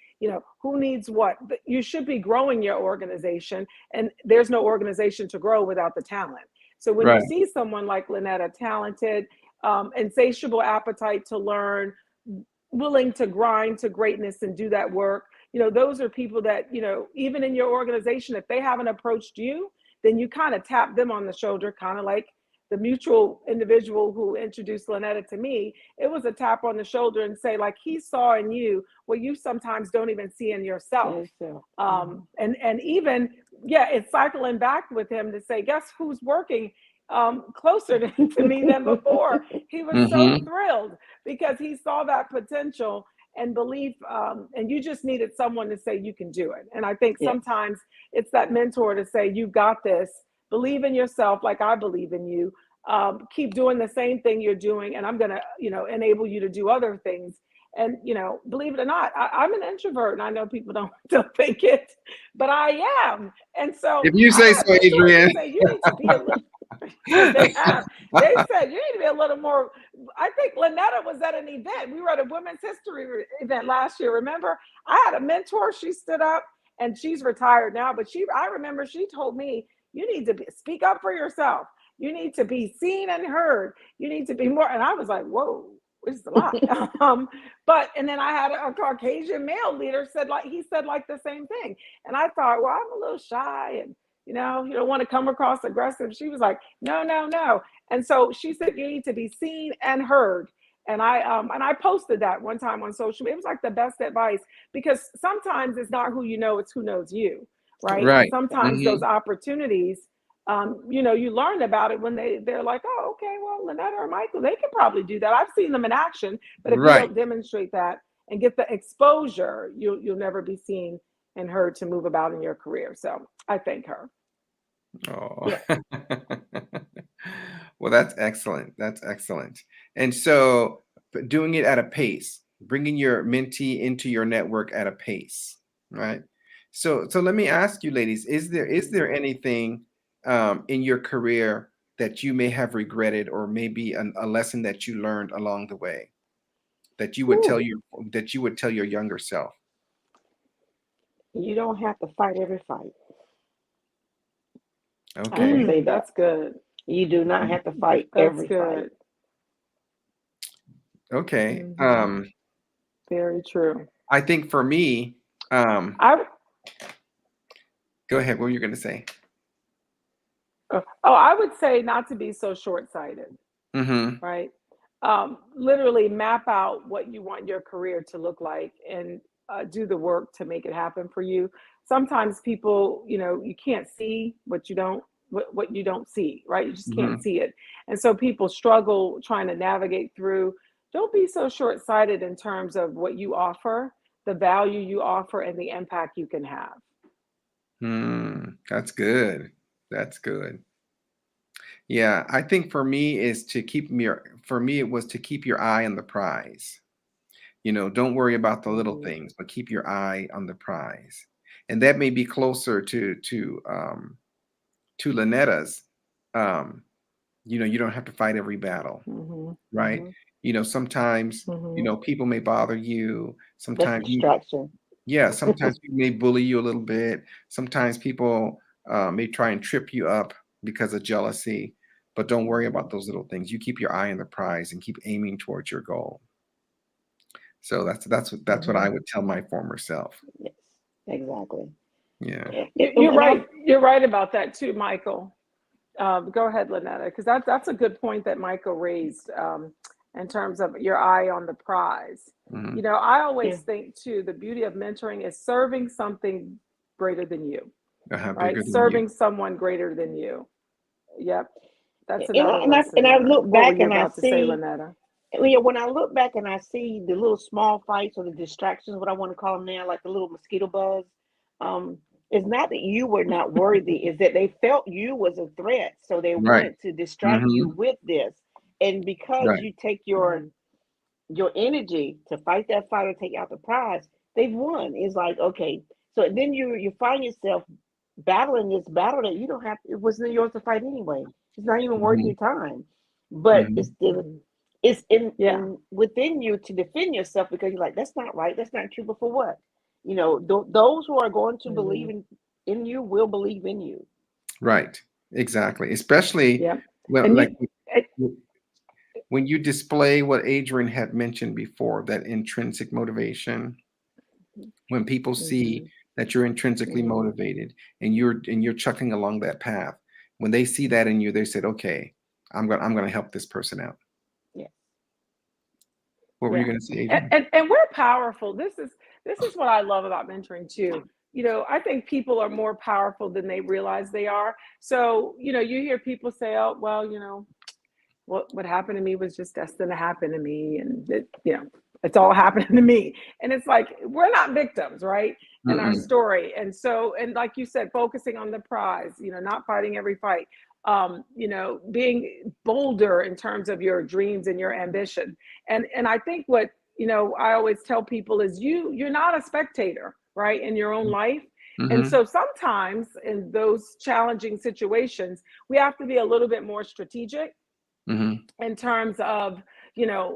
who needs what. But you should be growing your organization, and there's no organization to grow without the talent. So when you Right. see someone like Lynetta, talented, insatiable appetite to learn, willing to grind to greatness and do that work. Those are people that, even in your organization, if they haven't approached you, then you kind of tap them on the shoulder, kind of like the mutual individual who introduced Lynetta to me. It was a tap on the shoulder and say, like, he saw in you what you sometimes don't even see in yourself. Yes, sir. And even, yeah, it's cycling back with him to say, guess who's working closer to me than before. He was so Hmm. thrilled because he saw that potential and belief, and you just needed someone to say you can do it. And I think Yeah. sometimes it's that mentor to say, you got this, believe in yourself like I believe in you. Keep doing the same thing you're doing, and I'm going to enable you to do other things. And believe it or not, I'm an introvert, and I know people don't think it, but I am. And so If you I've say had so, mentors that Adrian. say you need to be a little. They have. They said you need to be a little more. I think Lynetta was at an event. We were at a women's history event last year. Remember, I had a mentor. She stood up, and she's retired now. But I remember she told me, you need to speak up for yourself. You need to be seen and heard. You need to be more. And I was like, whoa, this is a lot. But and then I had a Caucasian male leader he said like the same thing. And I thought, well, I'm a little shy, and you don't want to come across aggressive. She was like, no, no, no. And so she said, you need to be seen and heard. And I posted that one time on social media. It was like the best advice, because sometimes it's not who you know, it's who knows you, right? And Right. sometimes Hmm. those opportunities, you learn about it when they're like, oh, okay, well, Lynetta or Michael, they can probably do that. I've seen them in action, but if you Right. don't demonstrate that and get the exposure, you'll never be seen and heard to move about in your career. So I thank her. Oh. Yeah. Well, that's excellent. That's excellent. And so, doing it at a pace, bringing your mentee into your network at a pace, right? So let me ask you, ladies, is there anything in your career that you may have regretted, or maybe a lesson that you learned along the way that you would tell Whew. your that you would tell your younger self? You don't have to fight every fight. I would Okay. say that. That's good. You do not have to fight That's every fight. good. Okay. Hmm. Very true. I think for me, um, I go ahead. What were you going to say? I would say not to be so short-sighted, Mm-hmm. right? Literally map out what you want your career to look like, and do the work to make it happen for you. Sometimes people, you can't see what you don't see, right? You just can't Mm-hmm. see it. And so people struggle trying to navigate through. Don't be so short-sighted in terms of what you offer, the value you offer, and the impact you can have. That's good. That's good. Yeah, I think for me is to keep your for me it was to keep your eye on the prize. Don't worry about the little Mhm. things, but keep your eye on the prize. And that may be closer to Lynetta's. Um, you don't have to fight every battle, Mhm. right? Mhm. Sometimes, Mhm. people may bother you. That's Sometimes you distraction. Yeah, sometimes people may bully you a little bit. Sometimes people may try and trip you up because of jealousy, but don't worry about those little things. You keep your eye on the prize and keep aiming towards your goal. So that's what I Mhm. would tell my former self. Yes, exactly. Yeah. You're And I, right. You're right about that too, Michael. Go ahead, Lynetta, because that's a good point that Michael raised in terms of your eye on the prize. Hmm. I yeah, always think too, the beauty of mentoring is serving something greater than you, right? Bigger than you. Serving someone greater than you. Yep, that's and I, another and I and lesson I learned. look What were back you and I about to say, see, Lynetta? yeah, when I look back and I see the little small fights or the distractions, what I want to call them now, like the little mosquito buzz. Um, it's not that you were not worthy; it's that they felt you was a threat, so they Right. wanted to distract you Hmm. with this. And because Right. you take Mhm. your energy to fight that fight or take out the prize, they've won. It's like, okay, so then you find yourself battling this battle that you don't have. It wasn't yours to fight anyway. It's not even worth Hmm. your time. But Hmm. Mhm. it's Yeah. in within you to defend yourself because you're like, that's not right, that's not true. But for what? Those who are going to believe Mhm. in you will believe in you. Right. Exactly. Especially Yep. when And like you. It, when you display what Adrian had mentioned before, that intrinsic motivation, when people see mhm. that you're intrinsically Mhm. motivated and you're chucking along that path, when they see that in you, they said, okay, I'm gonna help this person out. Yeah. What were you Yeah. gonna say, And, Adrian? and and we're powerful. This is what I love about mentoring too. I think people are more powerful than they realize they are. So, you hear people say, "Oh, well, what happened to me was just destined to happen to me, and it's all happening to me." And it's like we're not victims, right? In our Mm-mm. story. And so, and like you said, focusing on the prize, not fighting every fight, being bolder in terms of your dreams and your ambition. And I think what I always tell people is you're not a spectator, right, in your own life. And Mm-hmm. so sometimes in those challenging situations, we have to be a little bit more strategic Mm-hmm. in terms of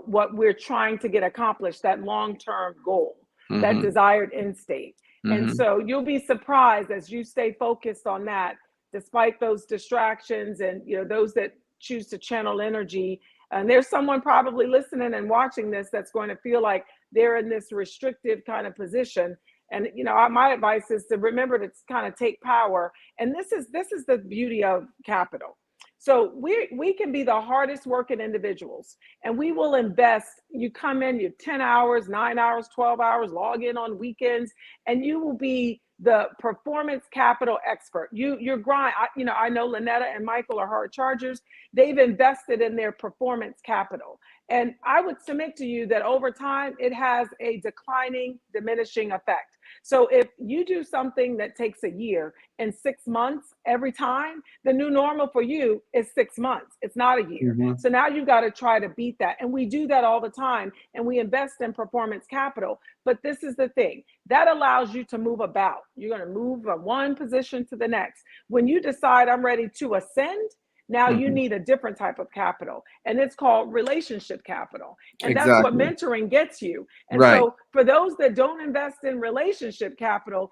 what we're trying to get accomplished, that long-term goal, that Mm-hmm. desired end state. And Mm-hmm. so you'll be surprised as you stay focused on that, despite those distractions and those that choose to channel energy. And there's someone probably listening and watching this that's going to feel like they're in this restrictive kind of position. And my advice is to remember to kind of take power. And this is the beauty of capital. So we can be the hardest working individuals, and we will invest. You come in, you 10 hours, 9 hours, 12 hours, log in on weekends, and you will be the performance capital expert. You're grind. I know Lynetta and Michael are hard chargers. They've invested in their performance capital. And I would submit to you that over time it has a declining, diminishing effect. So if you do something that takes a year and 6 months every time, the new normal for you is 6 months. It's not a year. Mm-hmm. So now you've got to try to beat that. And we do that all the time. And we invest in performance capital. But this is the thing that allows you to move about. You're going to move from one position to the next. When you decide I'm ready to ascend, now you Mm-hmm. need a different type of capital, and it's called relationship capital. And that's what Exactly. mentoring gets you. And Right. so for those that don't invest in relationship capital,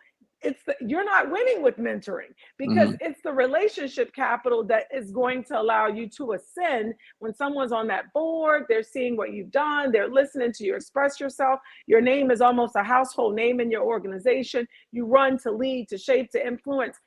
you're not winning with mentoring, because Mm-hmm. it's the relationship capital that is going to allow you to ascend. When someone's on that board, they're seeing what you've done, they're listening to you express yourself. Your name is almost a household name in your organization. You run to lead, to shape, to influence.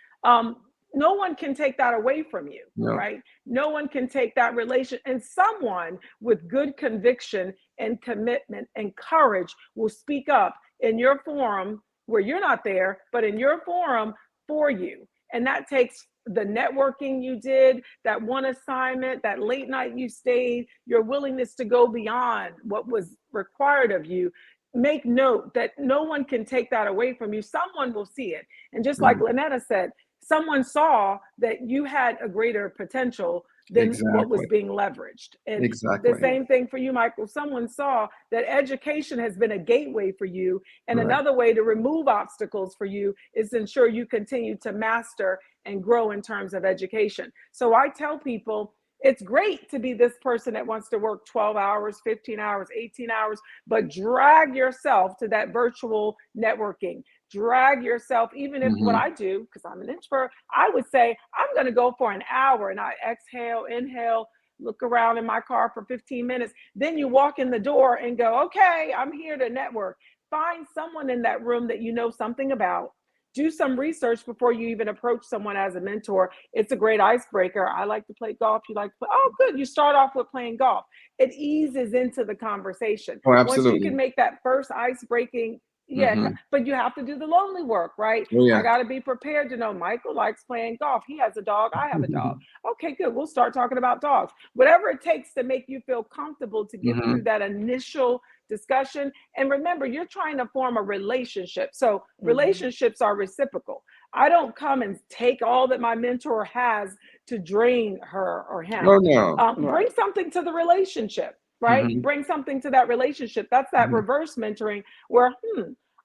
No one can take that away from you, No. right? No one can take that relation. And someone with good conviction and commitment and courage will speak up in your forum where you're not there, but in your forum for you. And that takes the networking you did, that one assignment, that late night you stayed, your willingness to go beyond what was required of you. Make note that no one can take that away from you. Someone will see it. And just like Mm. Lynetta said, someone saw that you had a greater potential than what was Exactly. being leveraged. And the Exactly. same thing for you, Michael. Someone saw that education has been a gateway for you. And Right. another way to remove obstacles for you is to ensure you continue to master and grow in terms of education. So I tell people, It's great to be this person that wants to work 12 hours, 15 hours, 18 hours, but drag yourself to that virtual networking. Drag yourself, even if what Hmm. I do, because I'm an introvert, I would say, I'm going to go for an hour and I exhale, inhale, look around in my car for 15 minutes. Then you walk in the door and go, okay, I'm here to network. Find someone in that room that you know something about. Do some research before you even approach someone as a mentor. It's a great icebreaker. I like to play golf. You like to play? Oh, good. You start off with playing golf. It eases into the conversation. Oh, Once you can absolutely. make that first ice breaking, yeah, Hmm. but you have to do the lonely work, right? Oh, I yeah. got to be prepared to know Michael likes playing golf. He has a dog. I have a dog. Okay, good. We'll start talking about dogs. Whatever it takes to make you feel comfortable to get through Hmm. that initial discussion. And remember, you're trying to form a relationship. So Mm-hmm. relationships are reciprocal. I don't come and take all that my mentor has to drain her or him. Oh, no. Bring Right. something to the relationship, right? Hmm. Bring something to that relationship. That's that Hmm. reverse mentoring where,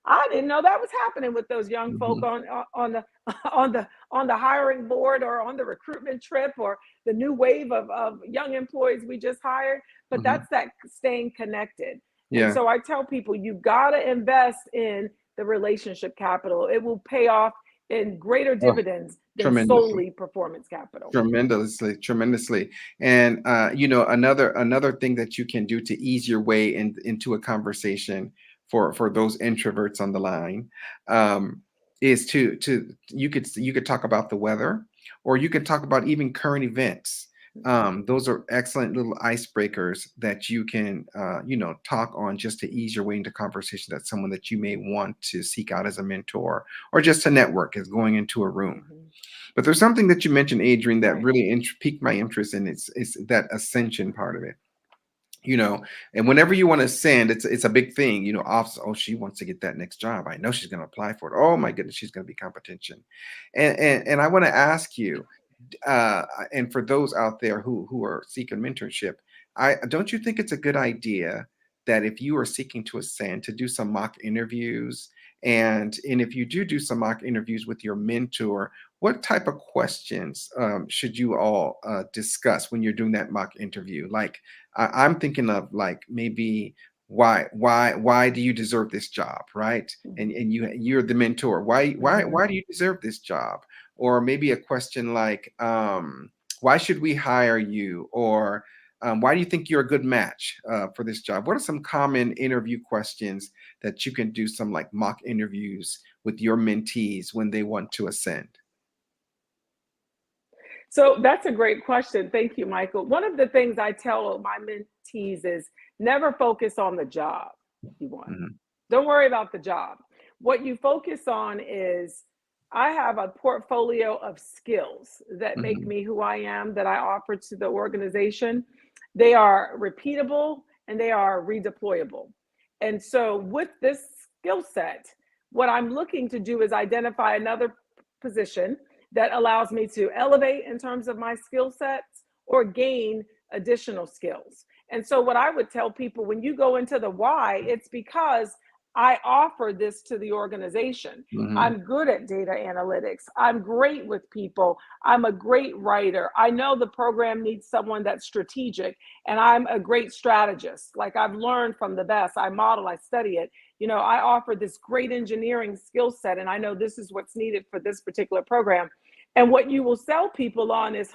I didn't know that was happening with those young folk Hmm. on the on the hiring board or on the recruitment trip or the new wave of young employees we just hired. But Hmm. that's that staying connected. And Yeah. so I tell people, you got to invest in the relationship capital. It will pay off in greater Oh, dividends than tremendously. solely performance capital. Tremendously, tremendously. And another thing that you can do to ease your way into a conversation for those introverts on the line, um, is to you could talk about the weather, or you could talk about even current events. Those are excellent little icebreakers that you can talk on, just to ease your way into conversation. That's someone that you may want to seek out as a mentor, or just to network, as going into a room. Mhm. But there's something that you mentioned, Adrian, that Right. really piqued my interest, and it's that ascension part of it. You know, and whenever you want to ascend, it's a big thing. Office, oh, she wants to get that next job. I know she's going to apply for it. Oh my goodness, she's going to be competition. And I want to ask you, uh, and for those out there who are seeking mentorship, I don't you think it's a good idea that if you are seeking to ascend, to do some mock interviews, and if you do some mock interviews with your mentor, what type of questions should you all discuss when you're doing that mock interview? Like, I'm thinking of, like, maybe why do you deserve this job, right? And Mhm. and you're the mentor. Why why Mhm. why do you deserve this job? Or maybe a question like, why should we hire you? Or why do you think you're a good match for this job? What are some common interview questions that you can do some, like, mock interviews with your mentees when they want to ascend? So that's a great question. Thank you, Michael. One of the things I tell my mentees is never focus on the job you want. Hmm. Don't worry about the job. What you focus on is, I have a portfolio of skills that make Hmm. me who I am, that I offer to the organization. They are repeatable and they are redeployable. And so, with this skill set, what I'm looking to do is identify another position that allows me to elevate in terms of my skill sets or gain additional skills. And so, what I would tell people, when you go into the why, it's because I offer this to the organization. Hmm. I'm good at data analytics. I'm great with people. I'm a great writer. I know the program needs someone that's strategic, and I'm a great strategist. Like, I've learned from the best. I model, I study it. I offer this great engineering skill set, and I know this is what's needed for this particular program. And what you will sell people on is,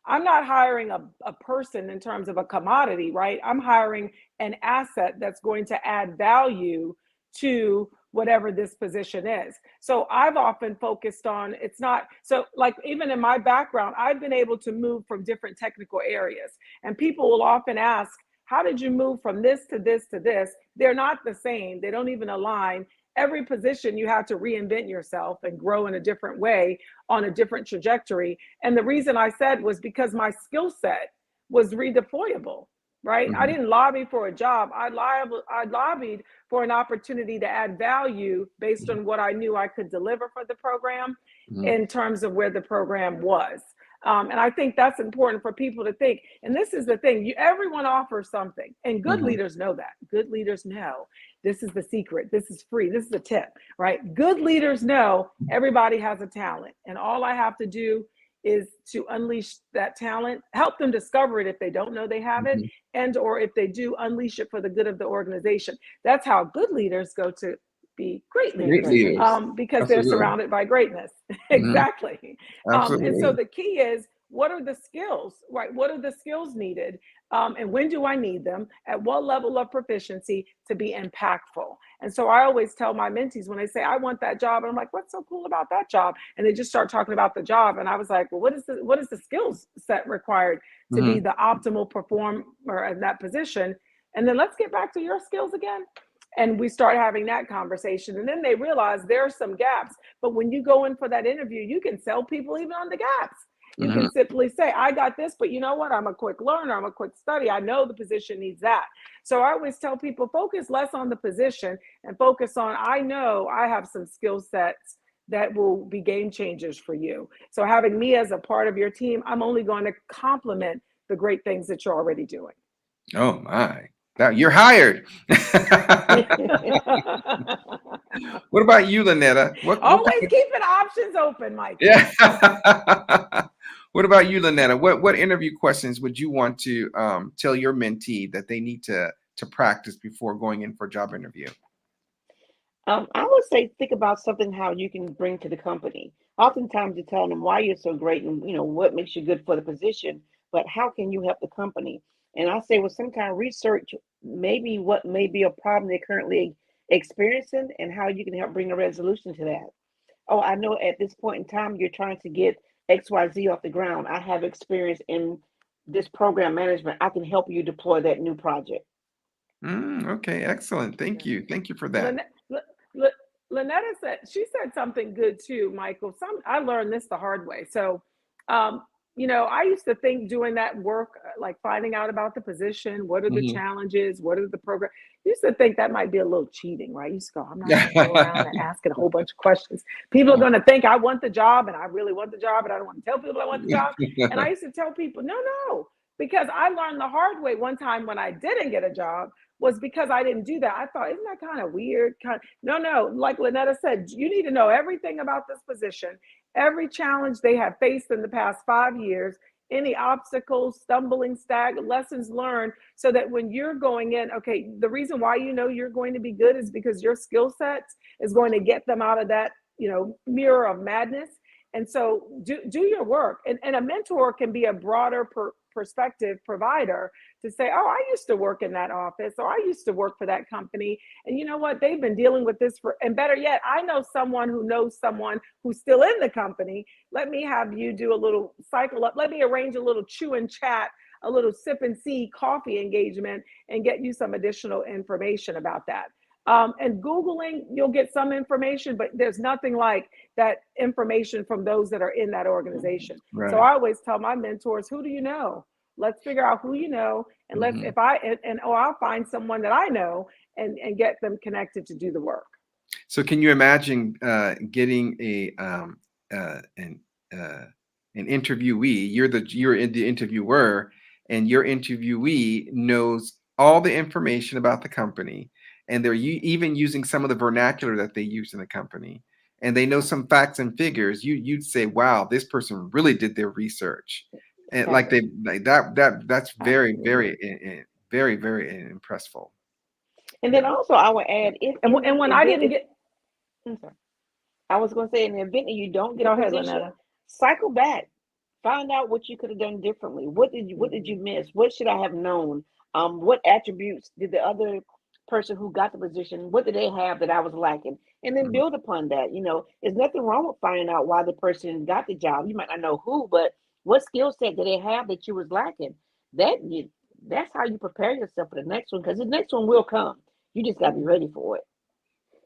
I'm not hiring a person in terms of a commodity, right? I'm hiring an asset that's going to add value to whatever this position is. So I've often focused on, it's not, so like, even in my background, I've been able to move from different technical areas. And people will often ask, how did you move from this to this to this? They're not the same. They don't even align. Every position you have to reinvent yourself and grow in a different way, on a different trajectory. And the reason I said was because my skill set was redeployable, right? I Hmm. didn't lobby for a job. I lobbied for an opportunity to add value based on what I knew I could deliver for the program Hmm. in terms of where the program was. And I think that's important for people to think. And this is the thing, everyone offers something, and good Hmm. leaders know that. Good leaders know this is the secret. This is free. This is a tip, right? Good leaders know everybody has a talent, and all I have to do is to unleash that talent, help them discover it if they don't know they have it, Mhm. and or if they do, unleash it for the good of the organization. That's how good leaders go to be great Be Great leaders, great leaders. leaders. because they're Absolutely. surrounded by greatness. Mhm. Exactly. And so Absolutely. the key is, what are the skills, right? What are the skills needed? And when do I need them? At what level of proficiency to be impactful? And so I always tell my mentees when they say, I want that job, and I'm like, what's so cool about that job? And they just start talking about the job. And I was like, well, what is the skills set required to be Mhm. the optimal performer in that position? And then let's get back to your skills again. And we start having that conversation. And then they realize there are some gaps. But when you go in for that interview, you can sell people even on the gaps. You Mhm. can simply say, I got this, but you know what? I'm a quick learner. I'm a quick study. I know the position needs that. So I always tell people, focus less on the position and focus on, I know I have some skill sets that will be game changers for you. So having me as a part of your team, I'm only going to complement the great things that you're already doing. Oh my. Now you're hired. What about you, Lynetta? What Always kind of, keeping options open, Michael. yeah. What about you, Lynetta? What interview questions would you want to tell your mentee that they need to practice before going in for a job interview? I would say think about something how you can bring to the company. Oftentimes, you tell them why you're so great and what makes you good for the position, but how can you help the company? And I say, well, some kind of research, maybe what may be a problem they're currently experiencing, and how you can help bring a resolution to that. Oh, I know at this point in time you're trying to get XYZ off the ground. I have experience in this program management. I can help you deploy that new project. Okay, excellent. Thank Yeah. you. Thank you for that. Lynette, L- Lynetta said, she said something good too, Michael. I learned this the hard way. So, um, I used to think doing that work, like finding out about the position, what are the Mhm. challenges, what are the program. Used to think that might be a little cheating, right? You used to go, I'm not going to go around and asking a whole bunch of questions. People are going to think I want the job, and I really want the job, and I don't want to tell people I want the job. And I used to tell people, no, because I learned the hard way one time when I didn't get a job was because I didn't do that. I thought, isn't that kind of weird? No. Like Lynetta said, you need to know everything about this position, every challenge they have faced in the past 5 years, any obstacles, stumbling, lessons learned, so that when you're going in, okay, the reason why you're going to be good is because your skill sets is going to get them out of that, mirror of madness. And so do your work. And a mentor can be a broader perspective provider to say, oh, I used to work in that office, or I used to work for that company. And you know what? They've been dealing with this and better yet, I know someone who knows someone who's still in the company. Let me have you do a little cycle up. Let me arrange a little chew and chat, a little sip and see coffee engagement, and get you some additional information about that. And Googling, you'll get some information, but there's nothing like that information from those that are in that organization. So Right. I always tell my mentors, who do you know? Let's figure out who you know, and let's Mhm. if I and or I'll find someone that I know and get them connected to do the work. So can you imagine getting uh, an uh, an interviewee? You're the interviewer, and your interviewee knows all the information about the company, and they're even using some of the vernacular that they use in the company, and they know some facts and figures. You'd say, "Wow, this person really did their research," and like Exactly. they like that's very Absolutely. very very impressful. And then Yeah. also, I would add, if And in the and when I event, didn't if get I'm sorry, I was going to say, in the event that you don't get a go ahead, position, Lynetta. cycle back, find out what you could have done differently. What did you miss? What should I have known? What attributes did the other person who got the position, what did they have that I was lacking? And then Mhm. build upon that. There's nothing wrong with finding out why the person got the job. You might not know who, but what skill set did they have that you was lacking? That you that's how you prepare yourself for the next one, because the next one will come. You just got to be ready for it.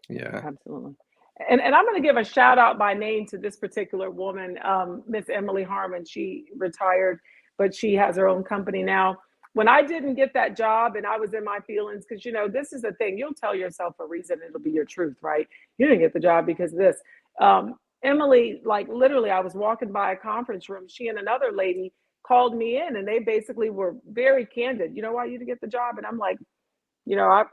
Yeah. Absolutely. And I'm going to give a shout out by name to this particular woman, Miss Emily Harmon. She retired, but she has her own company now. When I didn't get that job and I was in my feelings, because this is the thing, you'll tell yourself a reason, it'll be your truth, right? You didn't get the job because of this. Emily, like literally, I was walking by a conference room. She and another lady called me in, and they basically were very candid. You know why you didn't get the job? And I'm like, I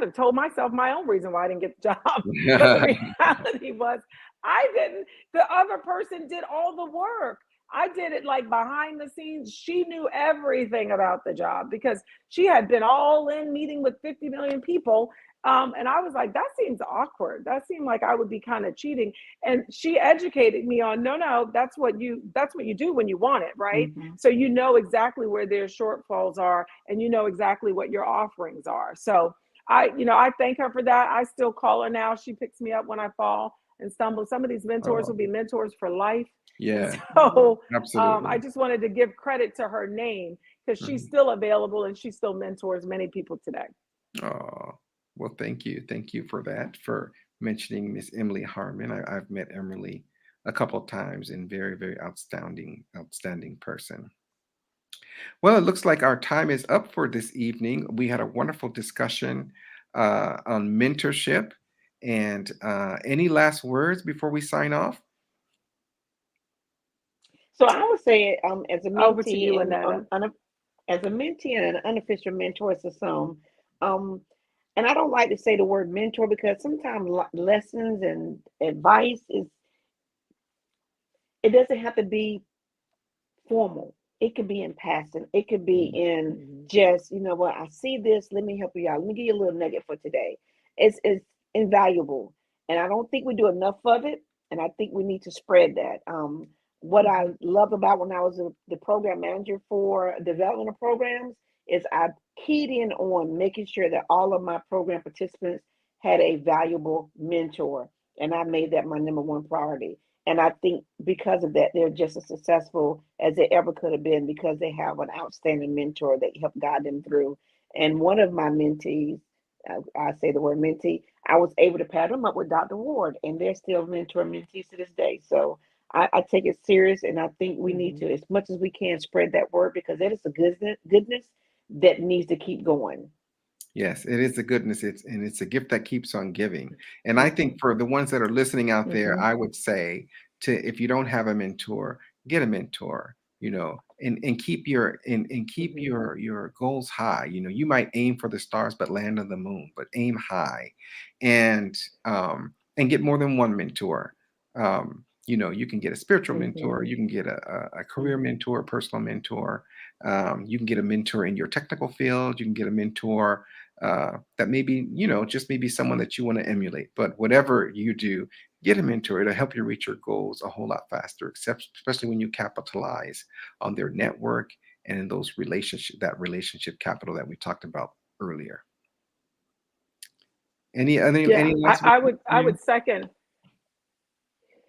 had told myself my own reason why I didn't get the job. But the reality was, I didn't. The other person did all the work. I did it like behind the scenes. She knew everything about the job because she had been all in meeting with 50 million people. And I was like, that seems awkward. That seemed like I would be kind of cheating. And she educated me on, no, no, that's what you do when you want it, right? Mm-hmm. So you know exactly where their shortfalls are and you know exactly what your offerings are. So I thank her for that. I still call her now. She picks me up when I fall and stumble. Some of these mentors Oh, will be mentors for life. And yeah, so I absolutely. just wanted to give credit to her name because she's Mhm. still available and she still mentors many people today. Oh, well, thank you. Thank you for that, for mentioning Miss Emily Harmon. I've met Emily a couple of times and very, very outstanding person. Well, it looks like our time is up for this evening. We had a wonderful discussion on mentorship. And any last words before we sign off? So I would say, as a Over to you, mentee and Lynetta. as a mentee and an unofficial mentor to some, um, and I don't like to say the word mentor because sometimes lessons and advice is, it doesn't have to be formal. It could be in passing. It could be in Mhm. just, you know what, I see this, let me help you out. Let me give you a little nugget for today. It's invaluable. And I don't think we do enough of it. And I think we need to spread that. What I Mhm. love about when I was the program manager for development of programs is I keyed in on making sure that all of my program participants had a valuable mentor. And I made that my number one priority. And I think because of that, they're just as successful as they ever could have been because they have an outstanding mentor that helped guide them through. And one of my mentees, I say the word mentee, I was able to pair them up with Dr. Ward, and they're still mentor mentees to this day. So I take it serious, and I think we need Mhm. to, as much as we can, spread that word because that is a goodness that needs to keep going. Yes, it is the goodness. It's a gift that keeps on giving. And I Mhm, think for the ones that are listening out there, Mhm. I would say to, if you don't have a mentor, get a mentor, and keep Mhm. your goals high. You might aim for the stars but land on the moon, but aim high and get more than one mentor. You can get a spiritual mentor, Mhm. you can get a career mhm, mentor, personal mentor, you can get a mentor in your technical field, you can get a mentor that maybe just maybe someone that you want to emulate, but whatever you do, get a mentor. It'll help you reach your goals a whole lot faster, except especially when you capitalize on their network and in those relationship capital that we talked about earlier. Any Yeah, last words from I you? would second.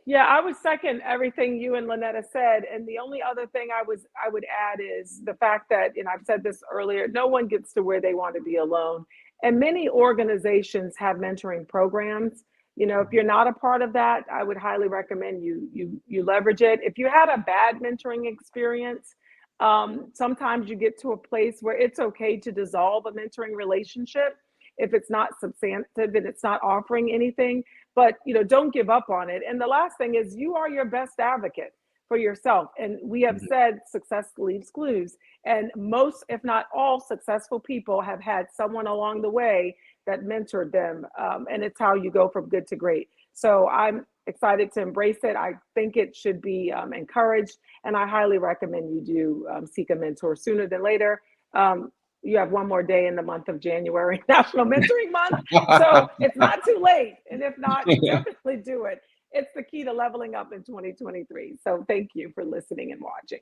Yeah, I would second everything you and Lynetta said. And the only other thing I would add is the fact that, and I've said this earlier, no one gets to where they want to be alone. And many organizations have mentoring programs. If you're not a part of that, I would highly recommend you leverage it. If you had a bad mentoring experience, sometimes you get to a place where it's okay to dissolve a mentoring relationship if it's not substantive and it's not offering anything, but don't give up on it. And the last thing is, you are your best advocate for yourself, and we have Mhm. said success leaves clues, and most, if not all, successful people have had someone along the way that mentored them, and it's how you go from good to great. So I'm excited to embrace it. I think it should be encouraged, and I highly recommend you do seek a mentor sooner than later. You have one more day in the month of January, National Mentoring Month. So it's not too late. And if not, definitely do it. It's the key to leveling up in 2023. So thank you for listening and watching.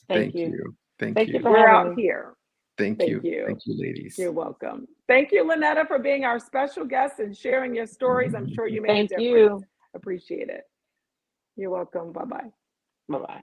thank Thank you. you. Thank Thank you you. for We're having out me. here. Thank Thank you. you. Thank you, ladies. You're welcome. Thank you, Lynetta, for being our special guest and sharing your stories. I'm sure you made a Thank difference. you. Appreciate it. You're welcome. Bye bye. Bye bye.